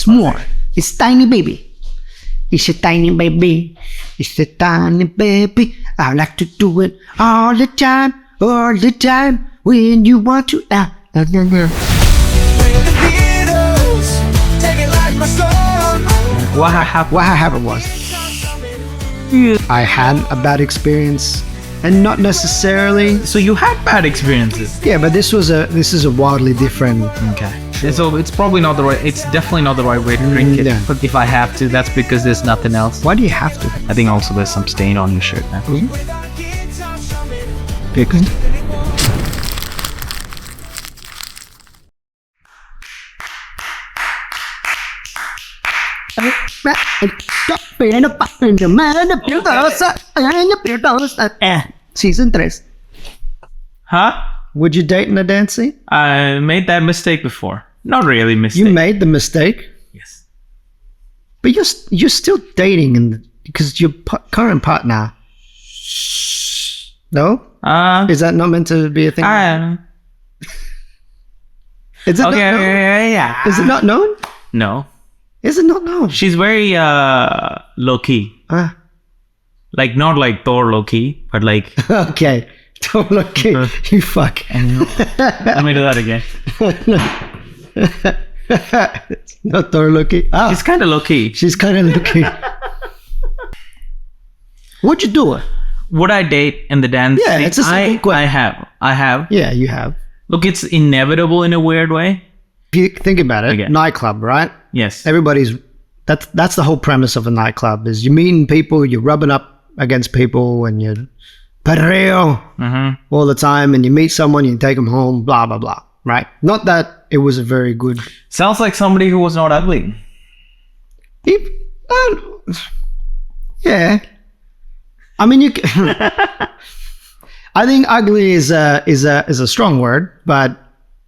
It's more. It's tiny baby. It's a tiny baby. It's a tiny baby. I like to do it all the time. All the time. When you want to. Bring the Beardos, take it like my song. What happened was, I had a bad experience, and not necessarily. So you had bad experiences. Yeah, but this is a wildly different. Okay. So it's probably not the right. It's definitely not the right way to drink it. Yeah. But if I have to, that's because there's nothing else. Why do you have to? I think also there's some stain on your shirt now. Because. Season 3. Huh? Would you date in a dance scene? I made that mistake before. Not really mistake. You made the mistake, Yes. but you're still dating because your current partner. No, is that not meant to be a thing? Is it Okay, not known? yeah. Is it not known? No. Is it not known? She's very low key. Like not like Thor low key, but like Okay. Don't look at you. Fuck. let me do that again. It's not Thor looking. She's kind of low key. She's kind of looking. What'd you do? Would I date in the dance? Yeah, scene? it's a simple question. I have. Yeah, you have. Look, it's inevitable in a weird way. If you think about it, Okay. nightclub, right? Yes. Everybody's. That's the whole premise of a nightclub: is you're meeting people, you're rubbing up against people, and you're perreo all the time, and you meet someone, you take them home, blah blah blah. Right? Not that it was a very good. Sounds like somebody who was not ugly. Yeah. I mean, you. I think ugly is a strong word, but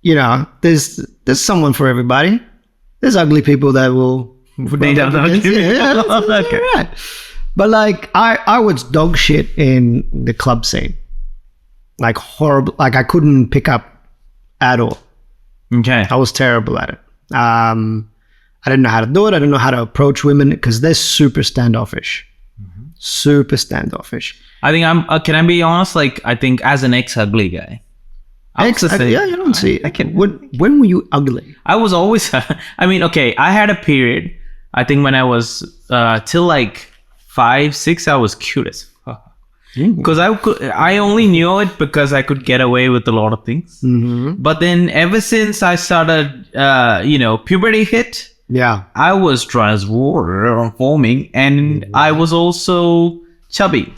you know, there's someone for everybody. There's ugly people that will. Okay. Right. But like, I was dog shit in the club scene. Like horrible. Like I couldn't pick up at all. Okay. I was terrible at it. I didn't know how to do it. I didn't know how to approach women because they're super standoffish. Super standoffish. I think can I be honest? Like, I think as an ex-ugly guy. Yeah, you don't see. When were you ugly? I was always, I mean, okay, I had a period, I think when I was, till like 5, 6, I was cute as fuck. Because I only knew it because I could get away with a lot of things. But then ever since I started, puberty hit, Yeah. I was transforming and I was also chubby.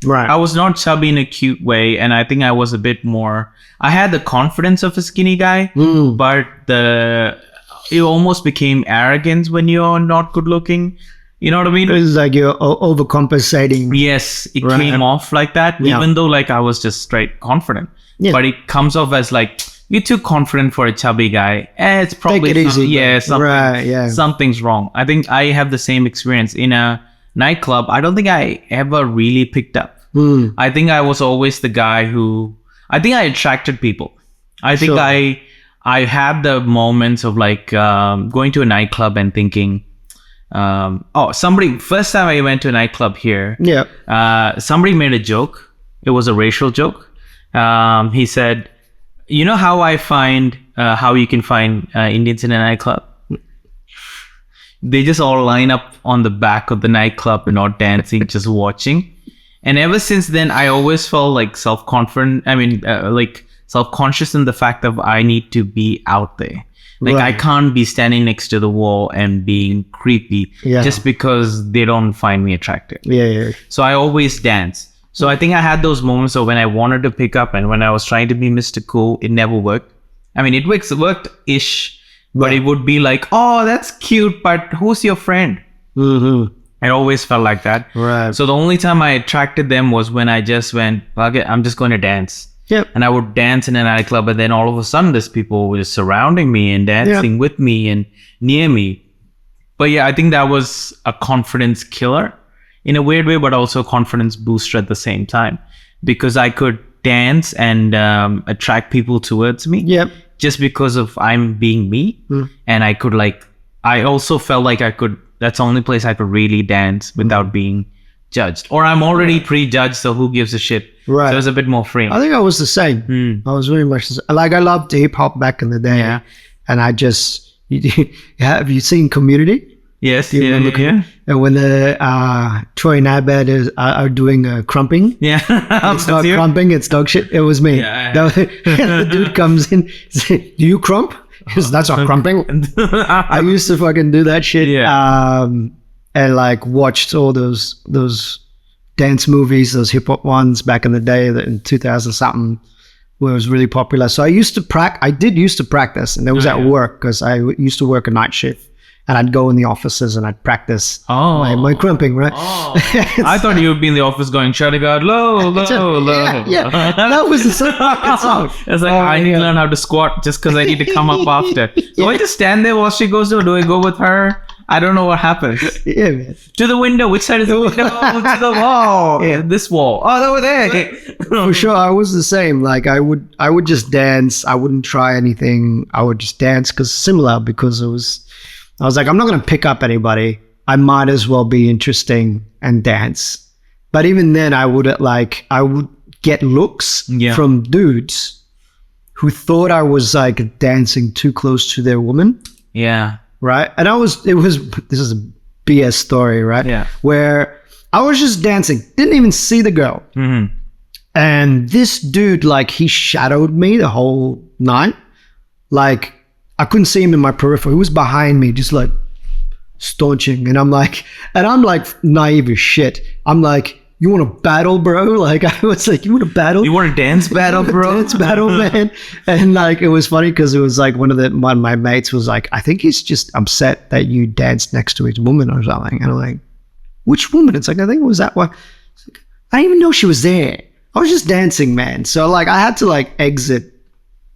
Right. I was not chubby in a cute way, and I think I was a bit more. I had the confidence of a skinny guy, but it almost became arrogance when you're not good looking. You know what I mean? It's like you're overcompensating. Yes, it came off like that, Yeah. even though like I was just straight confident. Yeah. But it comes off as like you're too confident for a chubby guy. It's probably Take it easy. Yeah, Something's wrong. I think I have the same experience in a nightclub. I don't think I ever really picked up. I think I was always the guy who I think I attracted people. I think Sure. I had the moments of like going to a nightclub and thinking, first time I went to a nightclub here, somebody made a joke. It was a racial joke. He said, you know how I find how you can find Indians in a nightclub? They just all line up on the back of the nightclub and not dancing, just watching. And ever since then, I always felt like self-confident. I mean, like self-conscious in the fact that I need to be out there. Like I can't be standing next to the wall and being creepy just because they don't find me attractive. Yeah. So I always dance. So I think I had those moments of when I wanted to pick up and when I was trying to be Mr. Cool, it never worked. I mean, it worked-ish, but it would be like, oh, that's cute, but who's your friend? I always felt like that. Right. So the only time I attracted them was when I just went, okay, I'm just going to dance. Yep. And I would dance in a nightclub, and then all of a sudden, there's people were just surrounding me and dancing with me and near me. But yeah, I think that was a confidence killer in a weird way, but also a confidence booster at the same time, because I could dance and attract people towards me. Yep. Just because of I'm being me, and I could I also felt like that's the only place I could really dance without being judged. Or I'm already prejudged, so who gives a shit? Right. So it was a bit more free. I think I was the same. I was very much the same. Like, I loved hip hop back in the day. Yeah. And I just, have you seen Community? Yes. Do you remember Yeah. And when the Troy and Abed are doing crumping, Yeah. it's not crumping, it's dog shit. It was me. Yeah. The dude comes in, says, do you crump? He goes, that's not crumping. I used to fucking do that shit. Yeah. And like watched all those dance movies, those hip hop ones back in the day, that in 2000 something, where it was really popular. So I used to practice, and that was at work, because I used to work a night shift. And I'd go in the offices and I'd practice my crumping, right? Oh. I thought you would be in the office going, shouting out, low. Yeah. That was the song. It's like, I need to learn how to squat just because I need to come up after. Do I just stand there while she goes, or do I go with her? I don't know what happens. Yeah, man. To the window. Which side is the window? To the wall. Yeah. This wall. Oh, over there. For sure, I was the same. Like, I would just dance. I wouldn't try anything. I would just dance, because I was like, I'm not going to pick up anybody. I might as well be interesting and dance. But even then, I would get looks from dudes who thought I was like dancing too close to their woman. Yeah. Right. And this is a BS story, right? Yeah. Where I was just dancing, didn't even see the girl. Mm-hmm. And this dude, like, he shadowed me the whole night. Like, I couldn't see him in my peripheral. He was behind me, just like staunching. And I'm like naive as shit. I'm like, you want to battle, bro? Like, I was like, you want to battle? You want to dance battle, bro? Dance battle, man. And like, it was funny because it was like one of my mates was like, I think he's just upset that you danced next to his woman or something. And I'm like, which woman? It's like, I think it was that one. Like, I didn't even know she was there. I was just dancing, man. So like, I had to like exit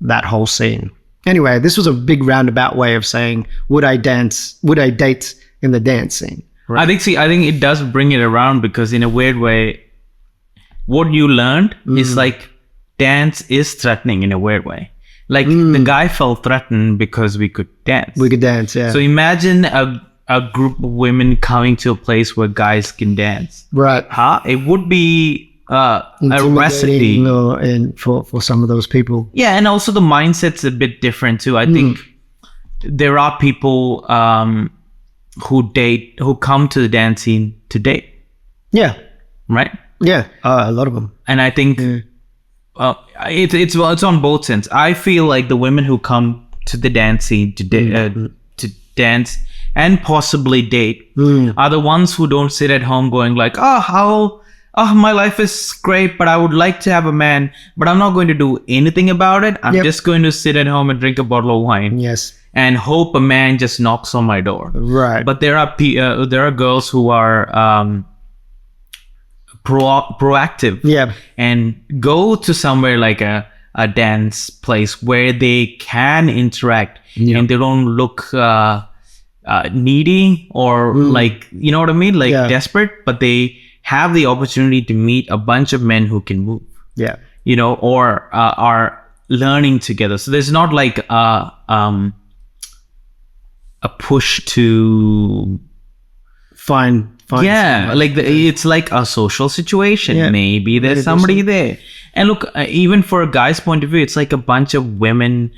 that whole scene. Anyway, this was a big roundabout way of saying, would I date in the dance scene? Right. I think it does bring it around, because in a weird way, what you learned is like, dance is threatening in a weird way. Like, the guy felt threatened because we could dance. We could dance, yeah. So imagine a group of women coming to a place where guys can dance. Right. It would be a recipe. And for some of those people. Yeah, and also the mindset's a bit different too. I think there are people who come to the dance scene to date. Yeah. Right? Yeah, a lot of them. And I think it's on both ends. I feel like the women who come to the dance scene to dance and possibly date are the ones who don't sit at home going like, my life is great, but I would like to have a man, but I'm not going to do anything about it. I'm just going to sit at home and drink a bottle of wine. Yes. And hope a man just knocks on my door. Right. But there are girls who are proactive. Yeah. And go to somewhere like a dance place where they can interact and they don't look needy or like, you know what I mean? Like desperate, but they have the opportunity to meet a bunch of men who can move. Yeah. You know, or are learning together. So there's not like a push to find someone. Like it's like a social situation. Maybe there's somebody there. And look, even for a guy's point of view, it's like a bunch of women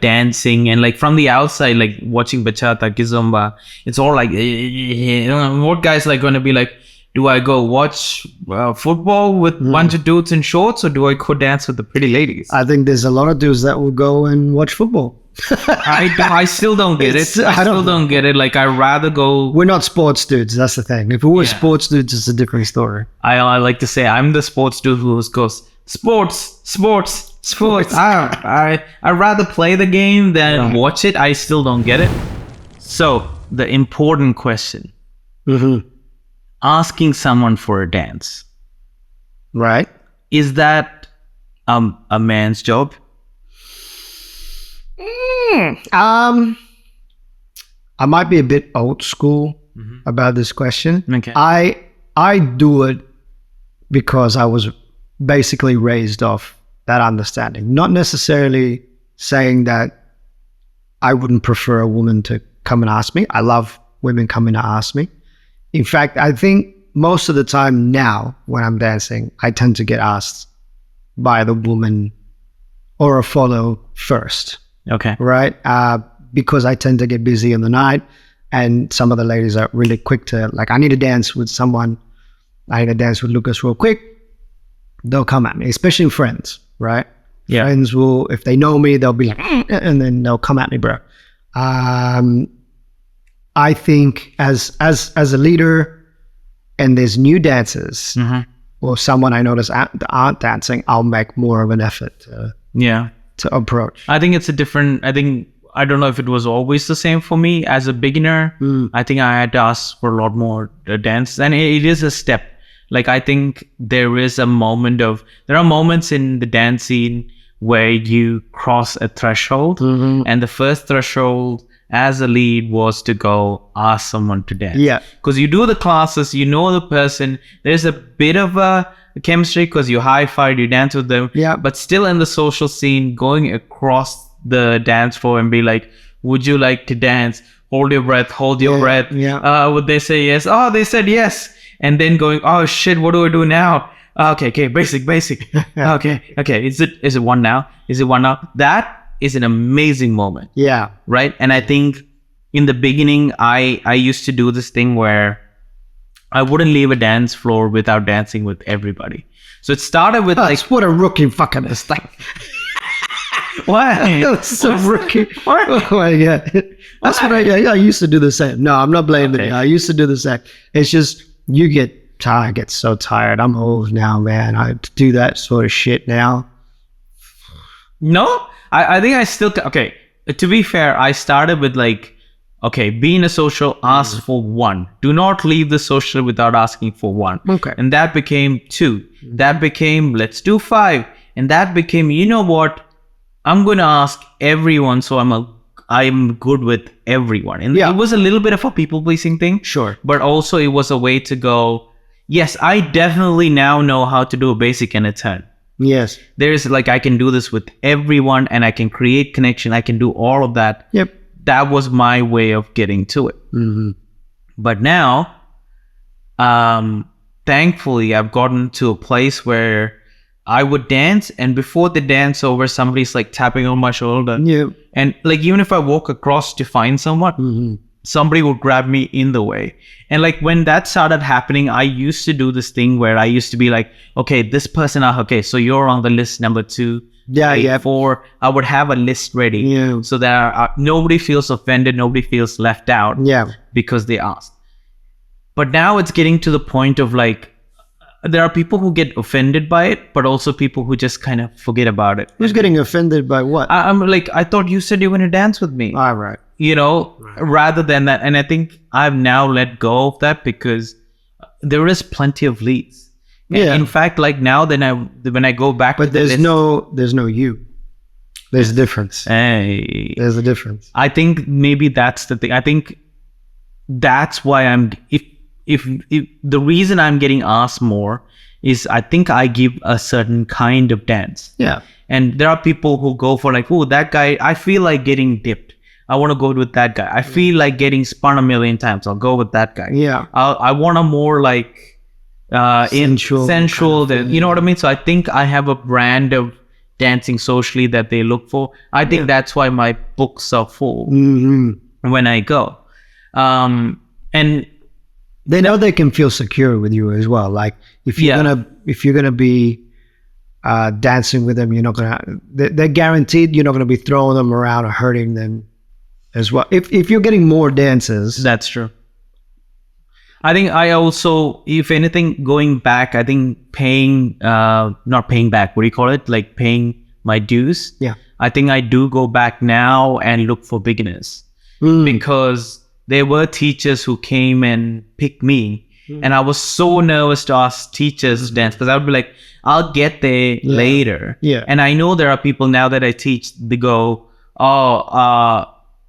dancing, and like from the outside, like watching bachata, kizomba, it's all like, you know, what guys like going to be like, do I go watch football with a bunch of dudes in shorts, or do I go dance with the pretty ladies? I think there's a lot of dudes that will go and watch football. I still don't get it. I still don't get it. Like, I rather go. We're not sports dudes. That's the thing. If we were sports dudes, it's a different story. I like to say I'm the sports dude who goes sports. I'd rather play the game than watch it. I still don't get it. So the important question: asking someone for a dance, right? Is that a man's job? I might be a bit old school about this question. Okay. I do it because I was basically raised off that understanding. Not necessarily saying that I wouldn't prefer a woman to come and ask me. I love women coming to ask me. In fact, I think most of the time now when I'm dancing, I tend to get asked by the woman or a follow first. Okay. Right? Because I tend to get busy in the night, and some of the ladies are really quick to, like, I need to dance with someone. I need to dance with Lucas real quick. They'll come at me, especially friends, right? Yeah. Friends will, if they know me, they'll be like, and then they'll come at me, bro. I think as a leader, and there's new dancers or someone I notice aren't dancing, I'll make more of an effort to approach. I think it's a different, I don't know if it was always the same for me as a beginner. I think I had to ask for a lot more dance, and it is a step. Like, I think there are moments in the dance scene where you cross a threshold, and the first threshold as a lead was to go ask someone to dance. Yeah. Because you do the classes, you know the person, there's a bit of a chemistry because you high-five, you dance with them. Yeah. But still in the social scene, going across the dance floor and be like, would you like to dance? Hold your breath, hold your breath. Yeah. Would they say yes? Oh, they said yes. And then going, oh shit, what do I do now? Okay, basic. Okay. Is it one now? Is it one now? That is an amazing moment. Yeah. Right? And I think in the beginning, I used to do this thing where I wouldn't leave a dance floor without dancing with everybody. So it started with what a rookie fucking mistake. What? That's a rookie. What? Oh my God. That's what I used to do the same. No, I'm not blaming you. I used to do the same. It's just, you get tired, I get so tired. I'm old now, man. I do that sort of shit now. No, I think I still, okay, to be fair, I started with like, okay, be in a social, ask for one. Do not leave the social without asking for one. Okay. And that became 2. That became, let's do 5. And that became, you know what? I'm going to ask everyone, so I'm good with everyone. And it was a little bit of a people-pleasing thing. Sure. But also it was a way to go, yes, I definitely now know how to do a basic and a turn. Yes. There's like, I can do this with everyone and I can create connection. I can do all of that. Yep. That was my way of getting to it. But now, thankfully, I've gotten to a place where I would dance, and before the dance over, somebody's like tapping on my shoulder. Yeah. And like, even if I walk across to find someone, somebody would grab me in the way. And like, when that started happening, I used to do this thing where I used to be like, okay, this person, okay, so you're on the list number 2. Yeah. 4. I would have a list ready so that nobody feels offended, nobody feels left out because they asked. But now it's getting to the point of like, there are people who get offended by it, but also people who just kind of forget about it. Who's getting offended by what? I'm like, I thought you said you were going to dance with me. All right. Rather than that. And I think I've now let go of that because there is plenty of leads. Yeah. In fact, like now, when I go back, but there's no you. There's a difference. Hey, there's a difference. I think maybe that's the thing. I think that's why if the reason I'm getting asked more is I think I give a certain kind of dance. Yeah. And there are people who go for like, oh, that guy, I feel like getting dipped. I want to go with that guy. I feel like getting spun a million times. I'll go with that guy. Yeah. I want a more like sensual kind of, you know what I mean? So I think I have a brand of dancing socially that they look for. I think that's why my books are full when I go. And they know they can feel secure with you as well. Like if you're gonna be dancing with them, you're not gonna. They're guaranteed you're not gonna be throwing them around or hurting them as well. If you're getting more dancers, that's true. I think I also, if anything, going back, I think not paying back, what do you call it? Like paying my dues. Yeah. I think I do go back now and look for beginners because there were teachers who came and picked me and I was so nervous to ask teachers to dance because I would be like, I'll get there later. Yeah. And I know there are people now that I teach, they go,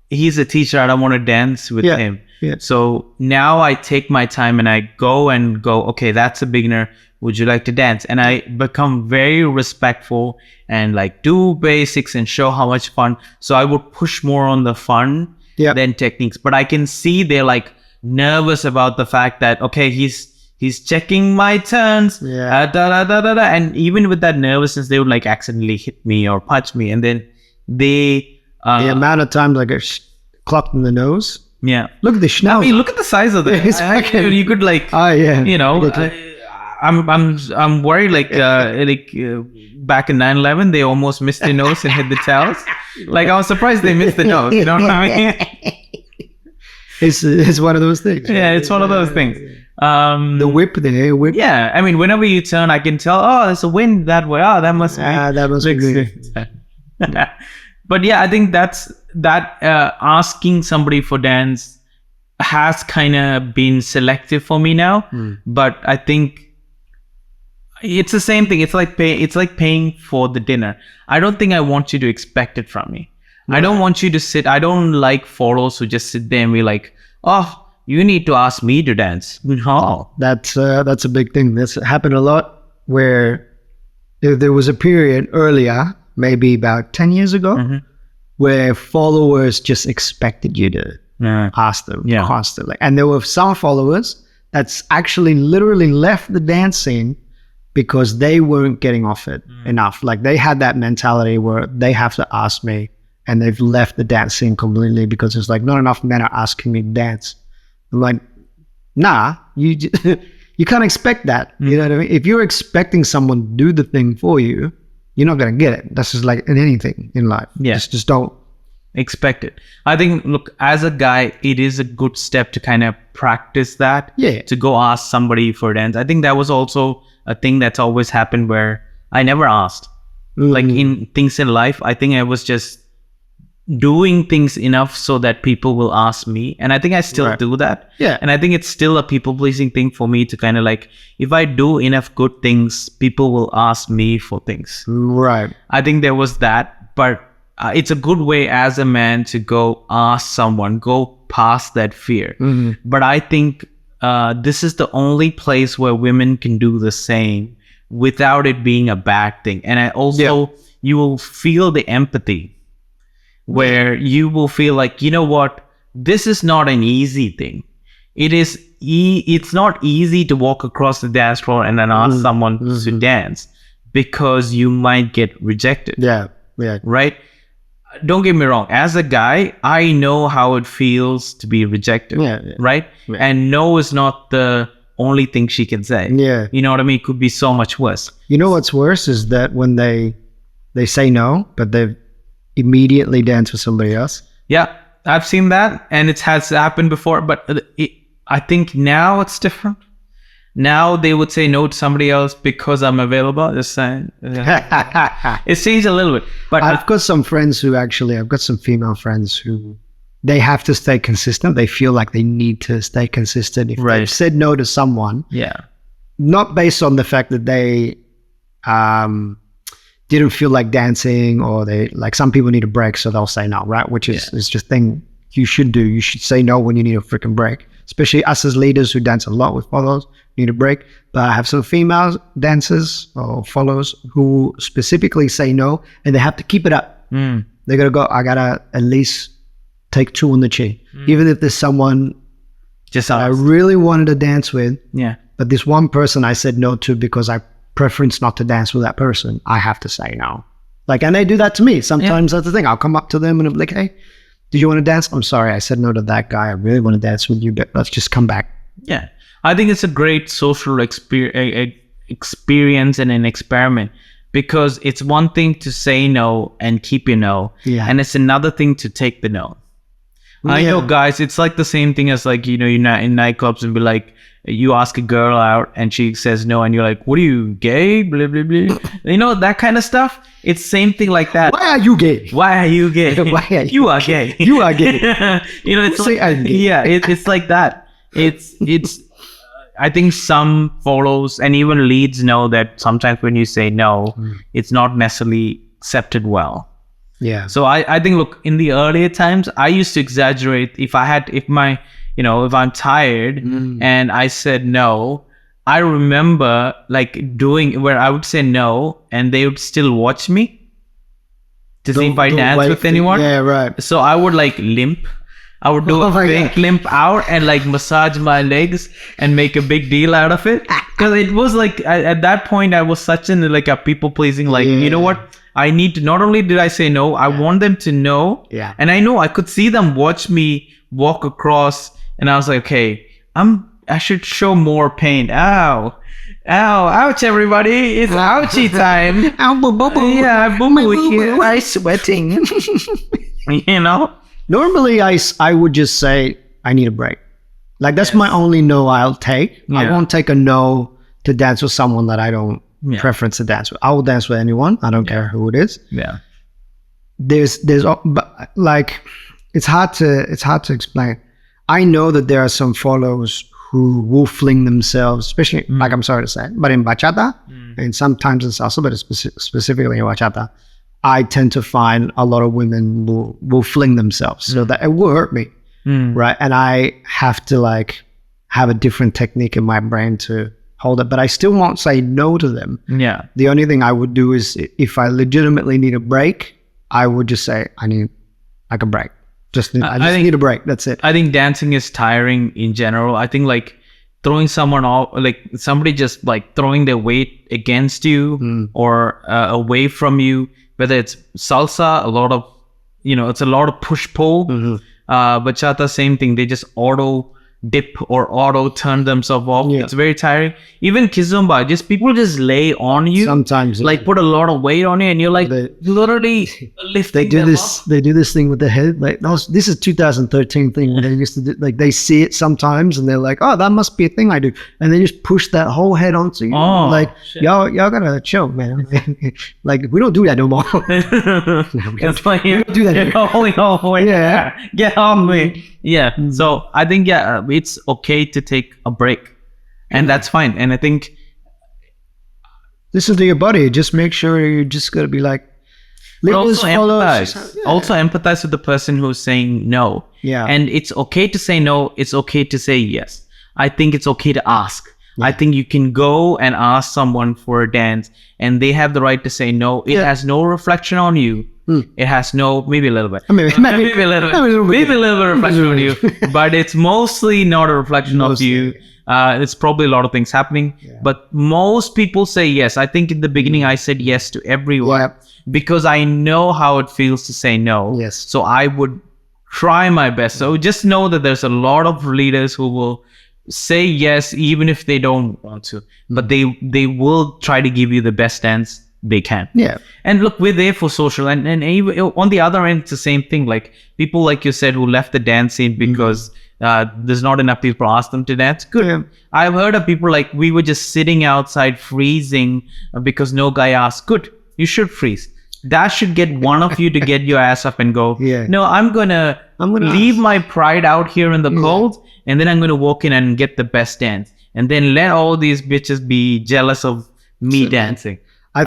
he's a teacher, I don't want to dance with him. Yeah. So now I take my time and I go, okay, that's a beginner. Would you like to dance? And I become very respectful and like do basics and show how much fun. So I would push more on the fun than techniques. But I can see they're like nervous about the fact that, okay, he's checking my turns, and even with that nervousness, they would like accidentally hit me or punch me, and then they the amount of times I get clocked in the nose. Yeah, look at the schnauzer. I mean, look at the size of it. You could like, you know, I'm worried like back in 9/11 they almost missed the nose and hit the towels. Like I was surprised they missed the nose. You know what I mean? It's one of those things. Yeah, it's one of those things. The air whip. Yeah, I mean, whenever you turn, I can tell. Oh, there's a wind that way. Oh, that must be good. But yeah, I think that asking somebody for dance has kind of been selective for me now. But I think it's the same thing. It's like paying for the dinner. I don't think I want you to expect it from me. I don't want you to sit. I don't like followers who just sit there and be like, oh, you need to ask me to dance. Oh. That's a big thing. This happened a lot where there was a period earlier, maybe about 10 years ago, where followers just expected you to ask them constantly. And there were some followers that's actually literally left the dance scene because they weren't getting offered enough. Like they had that mentality where they have to ask me, and they've left the dance scene completely because it's like not enough men are asking me to dance. I'm like, nah, you can't expect that. You know what I mean? If you're expecting someone to do the thing for you, you're not going to get it. That's just like in anything in life. Yeah. Just don't expect it. I think, look, as a guy, it is a good step to kind of practice that. Yeah. To go ask somebody for a dance. I think that was also a thing that's always happened where I never asked. Like in things in life, I think I was just doing things enough so that people will ask me, and I think I still do that. Yeah. And I think it's still a people-pleasing thing for me to kind of like, if I do enough good things, people will ask me for things. Right. I think there was that, but it's a good way as a man to go ask someone, go past that fear. But I think this is the only place where women can do the same without it being a bad thing. And I also, you will feel the empathy, where you will feel like, you know what, this is not an easy thing. It's not easy to walk across the dance floor and then ask someone to dance, because you might get rejected. Yeah. Right? Don't get me wrong. As a guy, I know how it feels to be rejected. Right? Yeah. And no is not the only thing she can say. Yeah. You know what I mean? It could be so much worse. You know what's worse is that when they say no, but they've immediately dance with somebody else. Yeah, I've seen that, and it has happened before, but I think now it's different. Now they would say no to somebody else because I'm available. Just saying. It's changed a little bit. But I've got some friends who I've got some female friends who they have to stay consistent. They feel like they need to stay consistent. If they've said no to someone, not based on the fact that they didn't feel like dancing, or they, like, some people need a break, so they'll say no, right? Which is just thing you should do. You should say no when you need a freaking break. Especially us as leaders who dance a lot with followers, need a break. But I have some female dancers or followers who specifically say no, and they have to keep it up. They gotta go, I gotta at least take 2 on the chin. Even if there's someone just I really wanted to dance with, but this one person I said no to because I preference not to dance with that person, I have to say no. Like, and they do that to me. Sometimes that's the thing. I'll come up to them and I'm like, hey, did you want to dance? I'm sorry, I said no to that guy. I really want to dance with you, but let's just come back. Yeah. I think it's a great social experience and an experiment, because it's one thing to say no and keep your no. And it's another thing to take the no. I know, guys, it's like the same thing as, like, you know, you're not in nightclubs and be like, you ask a girl out and she says no, and you're like, what are you, gay? Blah, blah, blah. You know, that kind of stuff. It's same thing like that. Why are you gay? Why are you gay? You are gay. You are gay. You know, it's like, it's like that. It's I think some follows and even leads know that sometimes when you say no, it's not necessarily accepted well. Yeah. So I think, look, in the earlier times, I used to exaggerate. If I'm tired and I said no, I remember like doing where I would say no and they would still watch me to see if I dance with anyone. Yeah, right. So I would like limp I would do Oh a my fake God. limp out and like massage my legs and make a big deal out of it. Because it was like at that point I was such an like a people pleasing. Like you know Yeah. what? I need to. Not only did I say no, I want them to know. Yeah. And I know I could see them watch me walk across, and I was like, okay, I should show more pain. Ow. Ow, ouch, everybody. It's ouchie time. Ow, boo, boo, boo. Yeah, boo My boo boo, here. boo. I'm sweating. You know? Normally, I would just say, I need a break. Like, that's my only no I'll take. I Yeah. won't take a no to dance with someone that I don't Yeah. preference to dance with. I will dance with anyone. I don't care who it is. Yeah. But like, it's hard to explain. I know that there are some followers who will fling themselves, especially, like, I'm sorry to say, but in bachata, and sometimes in salsa, but specifically in bachata, I tend to find a lot of women will fling themselves, so that it will hurt me, right? And I have to like have a different technique in my brain to hold it, but I still won't say no to them. Yeah. The only thing I would do is if I legitimately need a break, I would just say I need like a break. I just need a break. That's it. I think dancing is tiring in general. I think like throwing someone off, like somebody just like throwing their weight against you or away from you, whether it's salsa, it's a lot of push pull. Bachata, same thing. They just auto dip or auto turn themselves off. Yeah. It's very tiring. Even kizomba, people just lay on you. Sometimes like put a lot of weight on you, and you're like literally lifting they do them this. up. They do this thing with the head. Like this is 2013 thing. When they used to do, like they see it sometimes, and they're like, "Oh, that must be a thing I do," and they just push that whole head onto you. Oh, like shit. y'all gotta chill, man. Like we don't do that no more. It's like do that get off me. Yeah. Get off me. Yeah. So I think it's okay to take a break, and that's fine. And I think Listen to your body. Just make sure you're just gonna be like. but leaders also follow- empathize. Yeah. Also empathize with the person who's saying no. Yeah. And it's okay to say no. It's okay to say yes. I think it's okay to ask. I think you can go and ask someone for a dance, and they have the right to say no. It has no reflection on you. It has no, maybe a little bit. Maybe Maybe a little bit. Maybe a little bit of reflection on you. But it's mostly not a reflection of you. It's probably a lot of things happening. But most people say yes. I think in the beginning I said yes to everyone. Yeah. Because I know how it feels to say no. Yes. So I would try my best. So just know that there's a lot of leaders who will say yes even if they don't want to. But they will try to give you the best dance they can. Yeah. And look, we're there for social. And even on the other end, it's the same thing. Like people, like you said, who left the dance scene because there's not enough people to ask them to dance. Good. Yeah. I've heard of people like we were just sitting outside freezing because no guy asked. Good. You should freeze. That should get one of you to get your ass up and go, Yeah. no, I'm gonna leave ask. my pride out here in the cold, and then I'm gonna walk in and get the best dance. And then let all these bitches be jealous of me dancing. I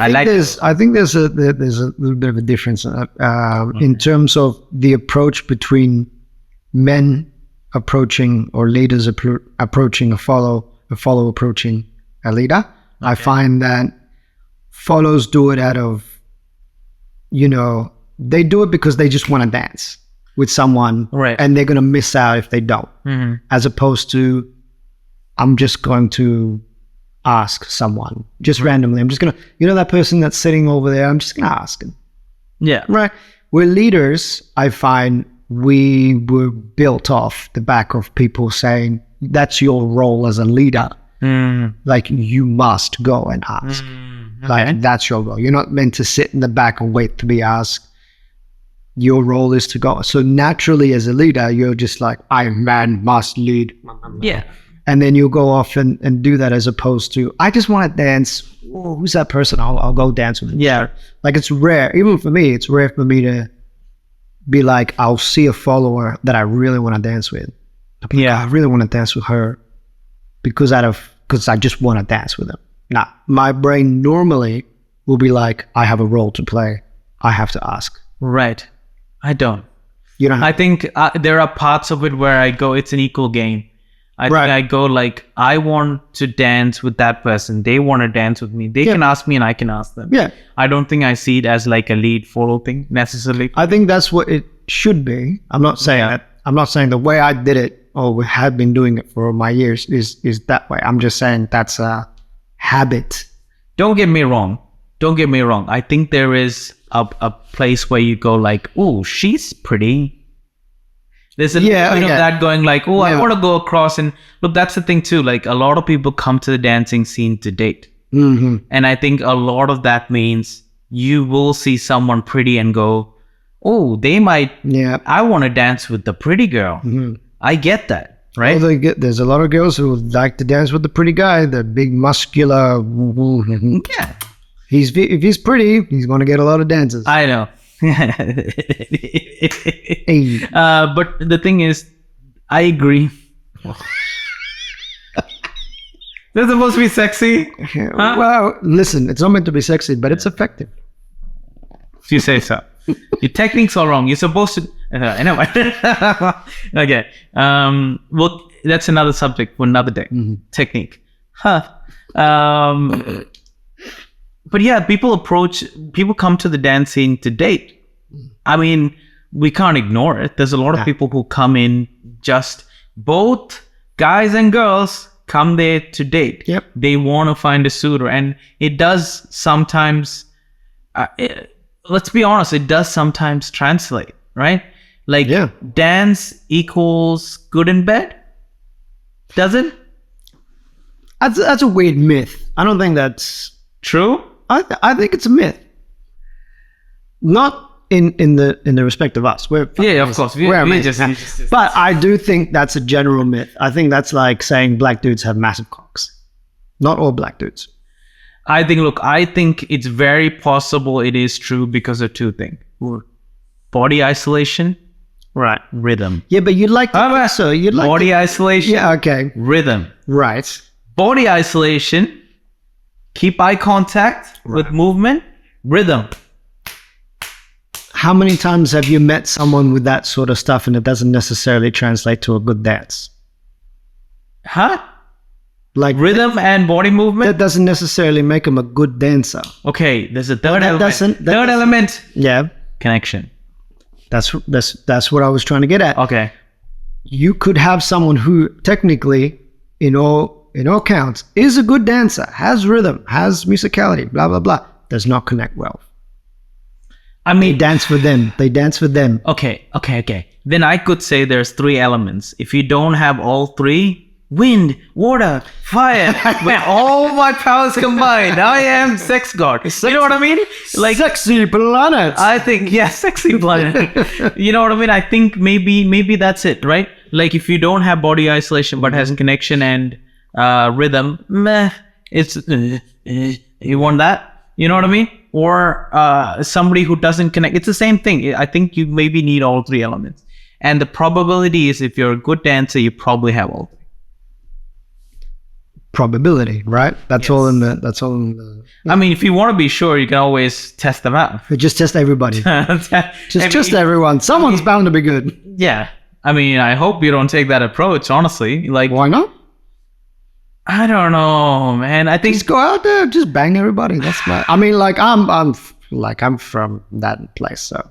think there's a little bit of a difference in terms of the approach between men approaching or leaders approaching a follow approaching a leader. I find that follows do it out of, they do it because they just want to dance with someone, Right. and they're gonna miss out if they don't. As opposed to, I'm just going to ask someone just randomly. I'm just gonna, that person that's sitting over there, I'm just gonna ask him. Yeah. Right. We're leaders. I find we were built off the back of people saying that's your role as a leader. Like you must go and ask. Like that's your role. You're not meant to sit in the back and wait to be asked. Your role is to go. So naturally, as a leader, you're just like, man must lead. Yeah. And then you go off and do that, as opposed to, I just want to dance. Oh, who's that person? I'll go dance with them. Yeah. Like it's rare, even for me, it's rare for me to be like, I'll see a follower that I really want to dance with. I really want to dance with her because I just want to dance with them. Now, my brain normally will be like, I have a role to play. I have to ask. Right. I don't. You don't have I think there are parts of it where I go, it's an equal game. I think I go like, I want to dance with that person. They want to dance with me. They can ask me and I can ask them. Yeah. I don't think I see it as like a lead follow thing necessarily. I think that's what it should be. I'm not saying that I'm not saying the way I did it or we have been doing it for my years is that way. I'm just saying that's a habit. Don't get me wrong. I think there is a place where you go like, oh, she's pretty. There's a little bit of that going like, oh, I want to go across. And look, that's the thing too. Like a lot of people come to the dancing scene to date. Mm-hmm. And I think a lot of that means you will see someone pretty and go, oh, they might, I want to dance with the pretty girl. Mm-hmm. I get that, right? Well, there's a lot of girls who like to dance with the pretty guy, the big muscular. Yeah. If he's pretty, he's going to get a lot of dances. I know. But the thing is, I agree. They're supposed to be sexy. Huh? Well, listen, it's not meant to be sexy, but it's effective. If you say so. Your technique's all wrong. You're supposed to... Anyway. Okay. Well, that's another subject for another day. Mm-hmm. Technique. But yeah, people come to the dance scene to date. I mean, we can't ignore it. There's a lot of people who come in just both guys and girls come there to date. Yep. They want to find a suitor. And it does sometimes, let's be honest, it does sometimes translate, right? Like dance equals good in bed? Does it? That's a weird myth. I don't think that's true. I think it's a myth. Not in the respect of us. Of course. We're just, but I do think that's a general myth. I think that's like saying black dudes have massive cocks. Not all black dudes. I think it's very possible it is true because of two things. Body isolation, right? Rhythm. Yeah, but you'd like body isolation. Yeah, okay. Rhythm. Right. Body isolation. Keep eye contact with movement. Rhythm. How many times have you met someone with that sort of stuff and it doesn't necessarily translate to a good dance? Huh? Like rhythm and body movement? That doesn't necessarily make them a good dancer. Okay, there's a third element. Third element. Yeah. Connection. That's what I was trying to get at. Okay. You could have someone who technically, in all counts, is a good dancer, has rhythm, has musicality, blah, blah, blah, does not connect well. I mean, they dance for them. Okay. Then I could say there's three elements. If you don't have all three, wind, water, fire, when all my powers combined, I am sex god. You know what I mean? Like sexy planet. I think, sexy planet. You know what I mean? I think maybe that's it, right? Like if you don't have body isolation but has connection and rhythm, it's you want that? You know what I mean? Or somebody who doesn't connect. It's the same thing. I think you maybe need all three elements. And the probability is if you're a good dancer, you probably have all three. Probability, right? That's all in the. I mean, if you want to be sure, you can always test them out. Just test everybody. Just everyone. Someone's bound to be good. Yeah. I mean, I hope you don't take that approach, honestly. Like, why not? I don't know, man. I think just go out there, just bang everybody. That's my. I mean, like I'm from that place, so.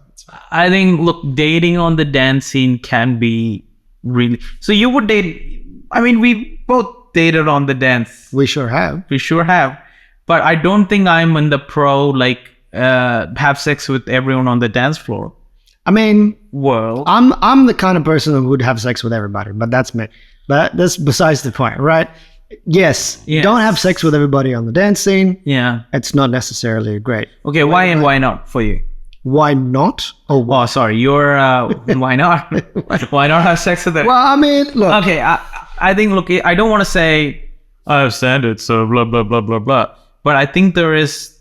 I think dating on the dance scene can be really. So you would date. I mean, we both dated on the dance. We sure have. But I don't think I'm in the pro have sex with everyone on the dance floor. I mean, world. I'm the kind of person who would have sex with everybody, but that's me. But that's besides the point, right? Yes. Don't have sex with everybody on the dance scene. Yeah. It's not necessarily great. Okay, why not for you? Why not? Oh, sorry. You're why not? Why not have sex with them? Well, I mean, look. Okay, I think I don't want to say I have standards, so blah blah blah blah blah. But I think there's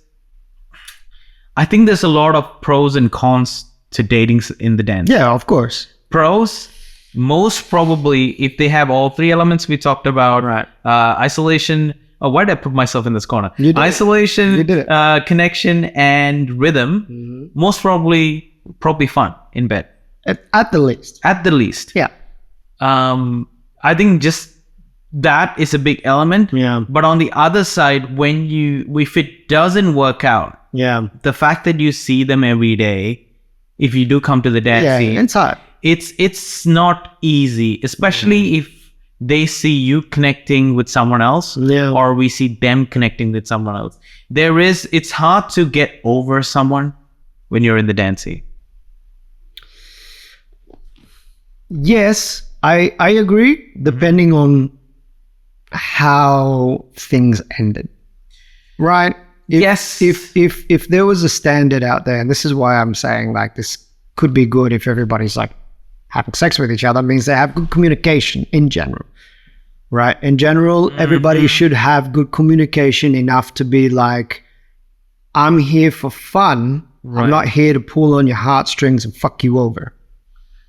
a lot of pros and cons to dating in the dance. Yeah, of course. Pros, most probably, if they have all three elements we talked about, right? Isolation. Oh, why did I put myself in this corner? You did Isolation, you did it. Connection, and rhythm. Mm-hmm. Most probably fun in bed. At the least. At the least. Yeah. I think just that is a big element. Yeah. But on the other side, if it doesn't work out, yeah, the fact that you see them every day, if you do come to the dance scene, it's hard. it's not easy, especially if they see you connecting with someone else, or we see them connecting with someone else. It's hard to get over someone when you're in the dance scene. Yes, I agree, depending on how things ended, right? If there was a standard out there, and this is why I'm saying like this could be good if everybody's like having sex with each other, means they have good communication in general, right? In general, everybody should have good communication enough to be like, I'm here for fun. Right. I'm not here to pull on your heartstrings and fuck you over.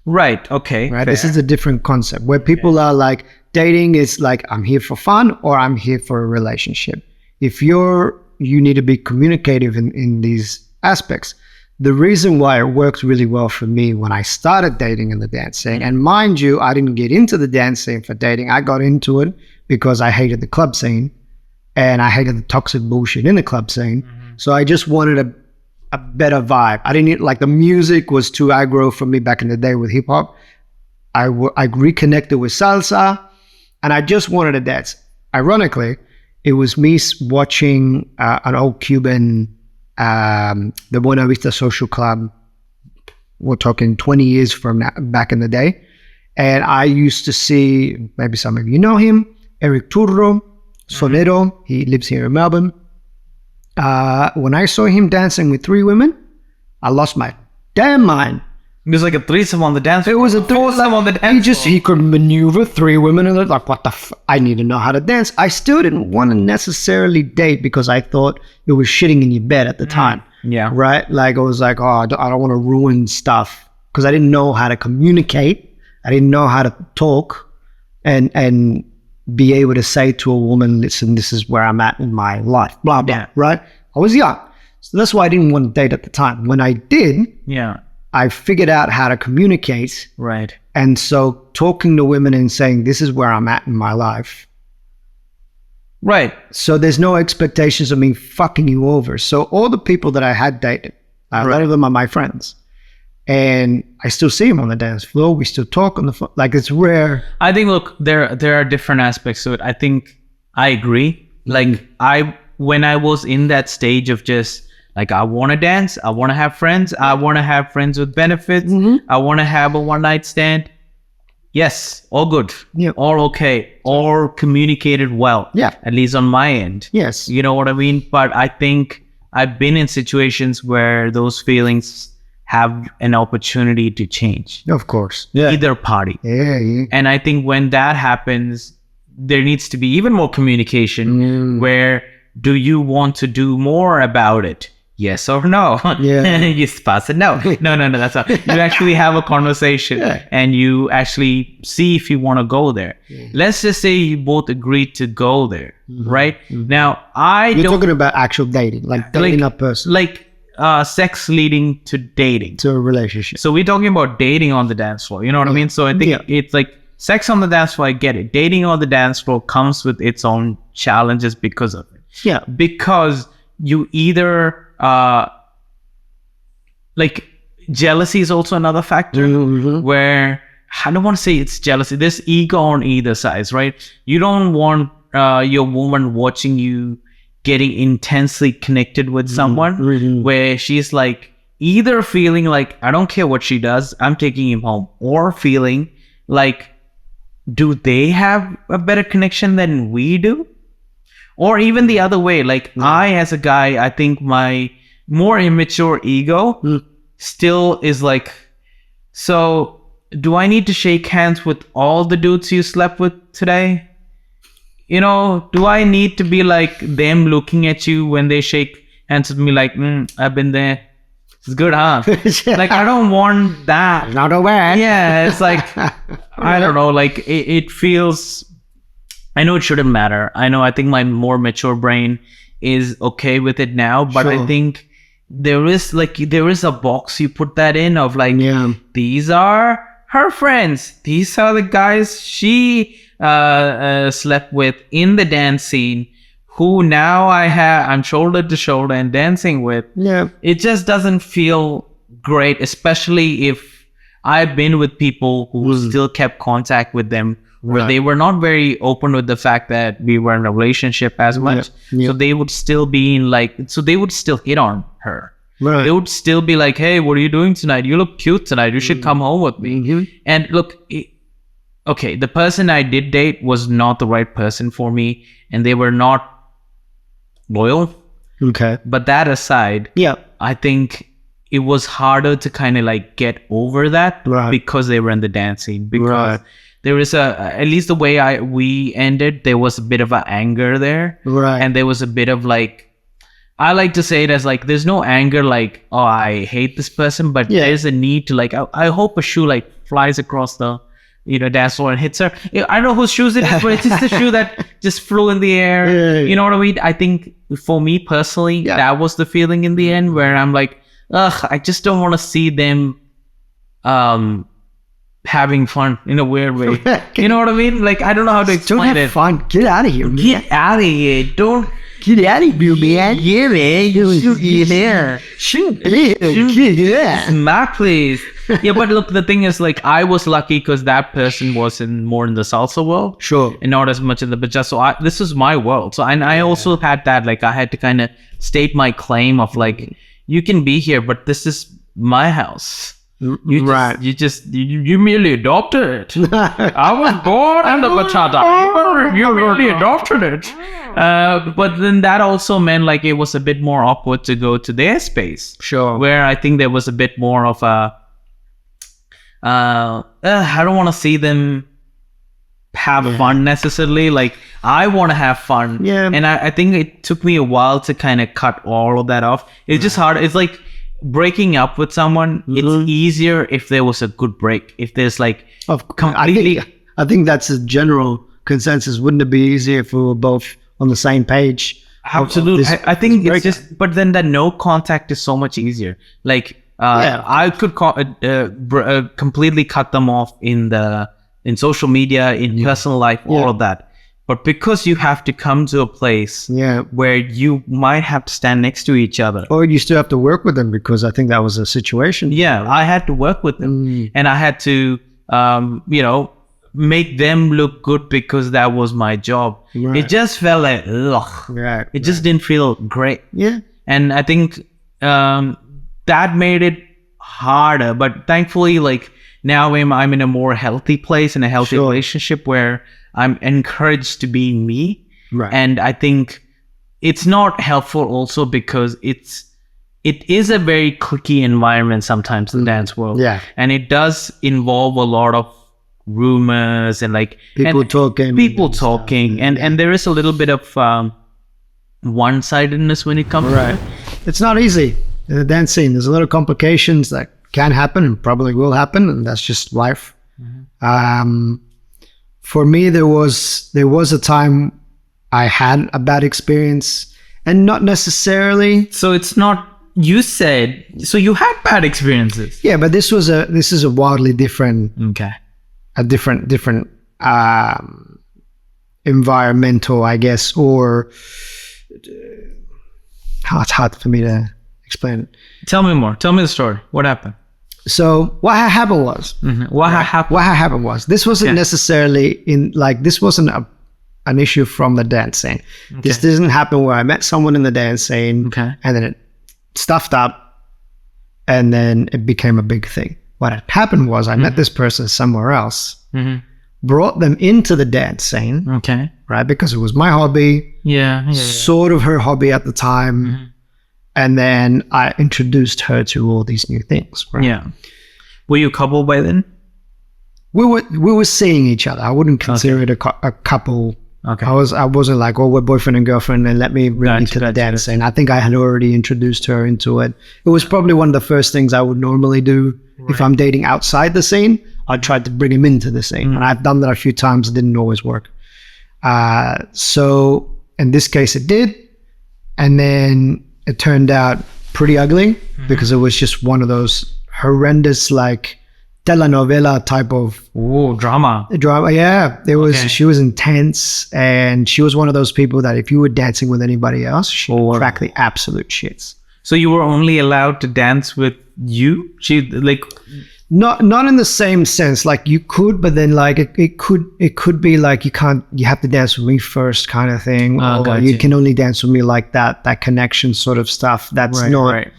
Right. Okay. Right. Fair. This is a different concept where people are like, dating is like, I'm here for fun or I'm here for a relationship. If you need to be communicative in these aspects. The reason why it worked really well for me when I started dating in the dance scene, and mind you, I didn't get into the dance scene for dating. I got into it because I hated the club scene and I hated the toxic bullshit in the club scene. So I just wanted a better vibe. I didn't like the music was too aggro for me back in the day with hip hop. I reconnected with salsa and I just wanted to dance. Ironically, it was me watching an old Cuban, the Buena Vista Social Club. We're talking 20 years from now, back in the day. And I used to see, maybe some of you know him, Eric Turro, Sonero. He lives here in Melbourne. When I saw him dancing with 3 women, I lost my damn mind. It was like a threesome on the dance floor. It was a threesome on the dance floor. He could maneuver 3 women and like, what the I need to know how to dance. I still didn't want to necessarily date because I thought it was shitting in your bed at the time. Yeah. Right? Like I was like, oh, I don't want to ruin stuff because I didn't know how to communicate. I didn't know how to talk and be able to say to a woman, listen, this is where I'm at in my life, blah, blah, right? I was young. So that's why I didn't want to date at the time. When I did, I figured out how to communicate. Right. And so talking to women and saying, this is where I'm at in my life. Right. So there's no expectations of me fucking you over. So all the people that I had dated, a lot of them are my friends. And I still see them on the dance floor. We still talk on the phone. Like it's rare. I think, look, there are different aspects to it. I think I agree. Like when I was in that stage of just like, I want to dance. I want to have friends. I want to have friends with benefits. I want to have a one night stand. Yes. All good. Yeah. All okay. All communicated well. Yeah. At least on my end. Yes. You know what I mean? But I think I've been in situations where those feelings have an opportunity to change. Of course. Yeah. Either party. Yeah. And I think when that happens, there needs to be even more communication where do you want to do more about it? Yes or no? Yeah. You pass it. No, that's not. You actually have a conversation and you actually see if you want to go there. Let's just say you both agreed to go there, right? Now, You're talking about actual dating, like dating a person. Like sex leading to dating. To a relationship. So we're talking about dating on the dance floor. You know what I mean? So I think it's like sex on the dance floor, I get it. Dating on the dance floor comes with its own challenges because of it. Yeah. Because you either... like jealousy is also another factor where I don't want to say it's jealousy. There's ego on either side, right? You don't want your woman watching you getting intensely connected with someone where she's like either feeling like, I don't care what she does, I'm taking him home, or feeling like, do they have a better connection than we do? Or even the other way, like I, as a guy, I think my more immature ego still is like, so do I need to shake hands with all the dudes you slept with today? You know, do I need to be like them looking at you when they shake hands with me like, I've been there. It's good, huh? Like, I don't want that. Not aware. Yeah, it's like, I don't know, like it feels... I know it shouldn't matter. I think my more mature brain is okay with it now, but I think there is a box you put that in of like, these are her friends. These are the guys she slept with in the dance scene who now I'm shoulder to shoulder and dancing with. Yeah. It just doesn't feel great, especially if I've been with people who still kept contact with them where they were not very open with the fact that we were in a relationship as much. So they would still be in like, so they would still hit on her. Right. They would still be like, hey, what are you doing tonight? You look cute tonight. You should come home with me. And look, okay, the person I did date was not the right person for me, and they were not loyal. Okay. But that aside, I think it was harder to kind of like get over that because they were in the dance scene. Because there is at least the way we ended, there was a bit of an anger there. Right. And there was a bit of like, I like to say it as like, there's no anger like, oh, I hate this person, but there's a need to like, I hope a shoe like flies across the, dance floor and hits her. I don't know whose shoes it is, but it's just the shoe that just flew in the air. You know what I mean? I think for me personally, that was the feeling in the end where I'm like, ugh, I just don't want to see them having fun in a weird way. You know what I mean? Like, I don't know how to explain it. Don't have fun. Get out of here, man. Get out of here. Don't. Get out of here, man. Yeah, man. Yeah. Smack, please. Yeah, but look, the thing is, like, I was lucky because that person was more in the salsa world. Sure. And not as much in the bachata. So this is my world. So I also had that, like, I had to kind of state my claim of, like, you can be here, but this is my house. You merely adopted it. I was born in the bachata. You merely adopted it. But then that also meant like it was a bit more awkward to go to their space. Sure. Where I think there was a bit more of a, I don't want to see them have fun necessarily. Like, I want to have fun. Yeah. And I think it took me a while to kind of cut all of that off. It's just hard. It's like breaking up with someone. It's easier if there was a good break. If there's like completely. I think that's a general consensus. Wouldn't it be easier if we were both on the same page? Absolutely. I think it's just, but then the no contact is so much easier. Like, I could completely cut them off in social media, in personal life, all of that. But because you have to come to a place where you might have to stand next to each other. Or you still have to work with them, because I think that was a situation. Yeah, I had to work with them. And I had to, make them look good because that was my job. Right. It just felt like, ugh. Right. It just didn't feel great. Yeah. And I think that made it harder. But thankfully, like, now I'm in a more healthy place, in a healthy relationship where I'm encouraged to be me. Right. And I think it's not helpful also because it is a very cliquey environment sometimes in the dance world. Yeah. And it does involve a lot of rumors and like people talking. And there is a little bit of one-sidedness when it comes to it. It's not easy in the dance scene. There's a lot of complications that can happen and probably will happen, and that's just life. For me, there was a time I had a bad experience, and not necessarily. So it's not. You said so. You had bad experiences. Yeah, but this is a wildly different. Okay. A different environmental, I guess, or it's hard for me to explain it. Tell me more. Tell me the story. What happened? So what happened was, What happened was, this wasn't necessarily this wasn't an issue from the dance scene. Okay. This didn't happen where I met someone in the dance scene, and then it stuffed up, and then it became a big thing. What had happened was I met this person somewhere else, brought them into the dance scene, right? Because it was my hobby, sort of her hobby at the time. And then I introduced her to all these new things. Right? Yeah. Were you a couple by then? We were seeing each other. I wouldn't consider it a couple. Okay. I wasn't like, oh, we're boyfriend and girlfriend and let me bring you to the dance scene. I think I had already introduced her into it. It was probably one of the first things I would normally do if I'm dating outside the scene. I'd try to bring him into the scene. And I've done that a few times. It didn't always work. So in this case, it did. And then it turned out pretty ugly because it was just one of those horrendous, like, telenovela type of drama. Yeah, there was. She was intense, and she was one of those people that if you were dancing with anybody else, she'd crack the absolute shits. So you were only allowed to dance with you? She Not in the same sense. Like you could, but then like it could be like you have to dance with me first kind of thing. Or gotcha. you can only dance with me like that connection sort of stuff. That's Right.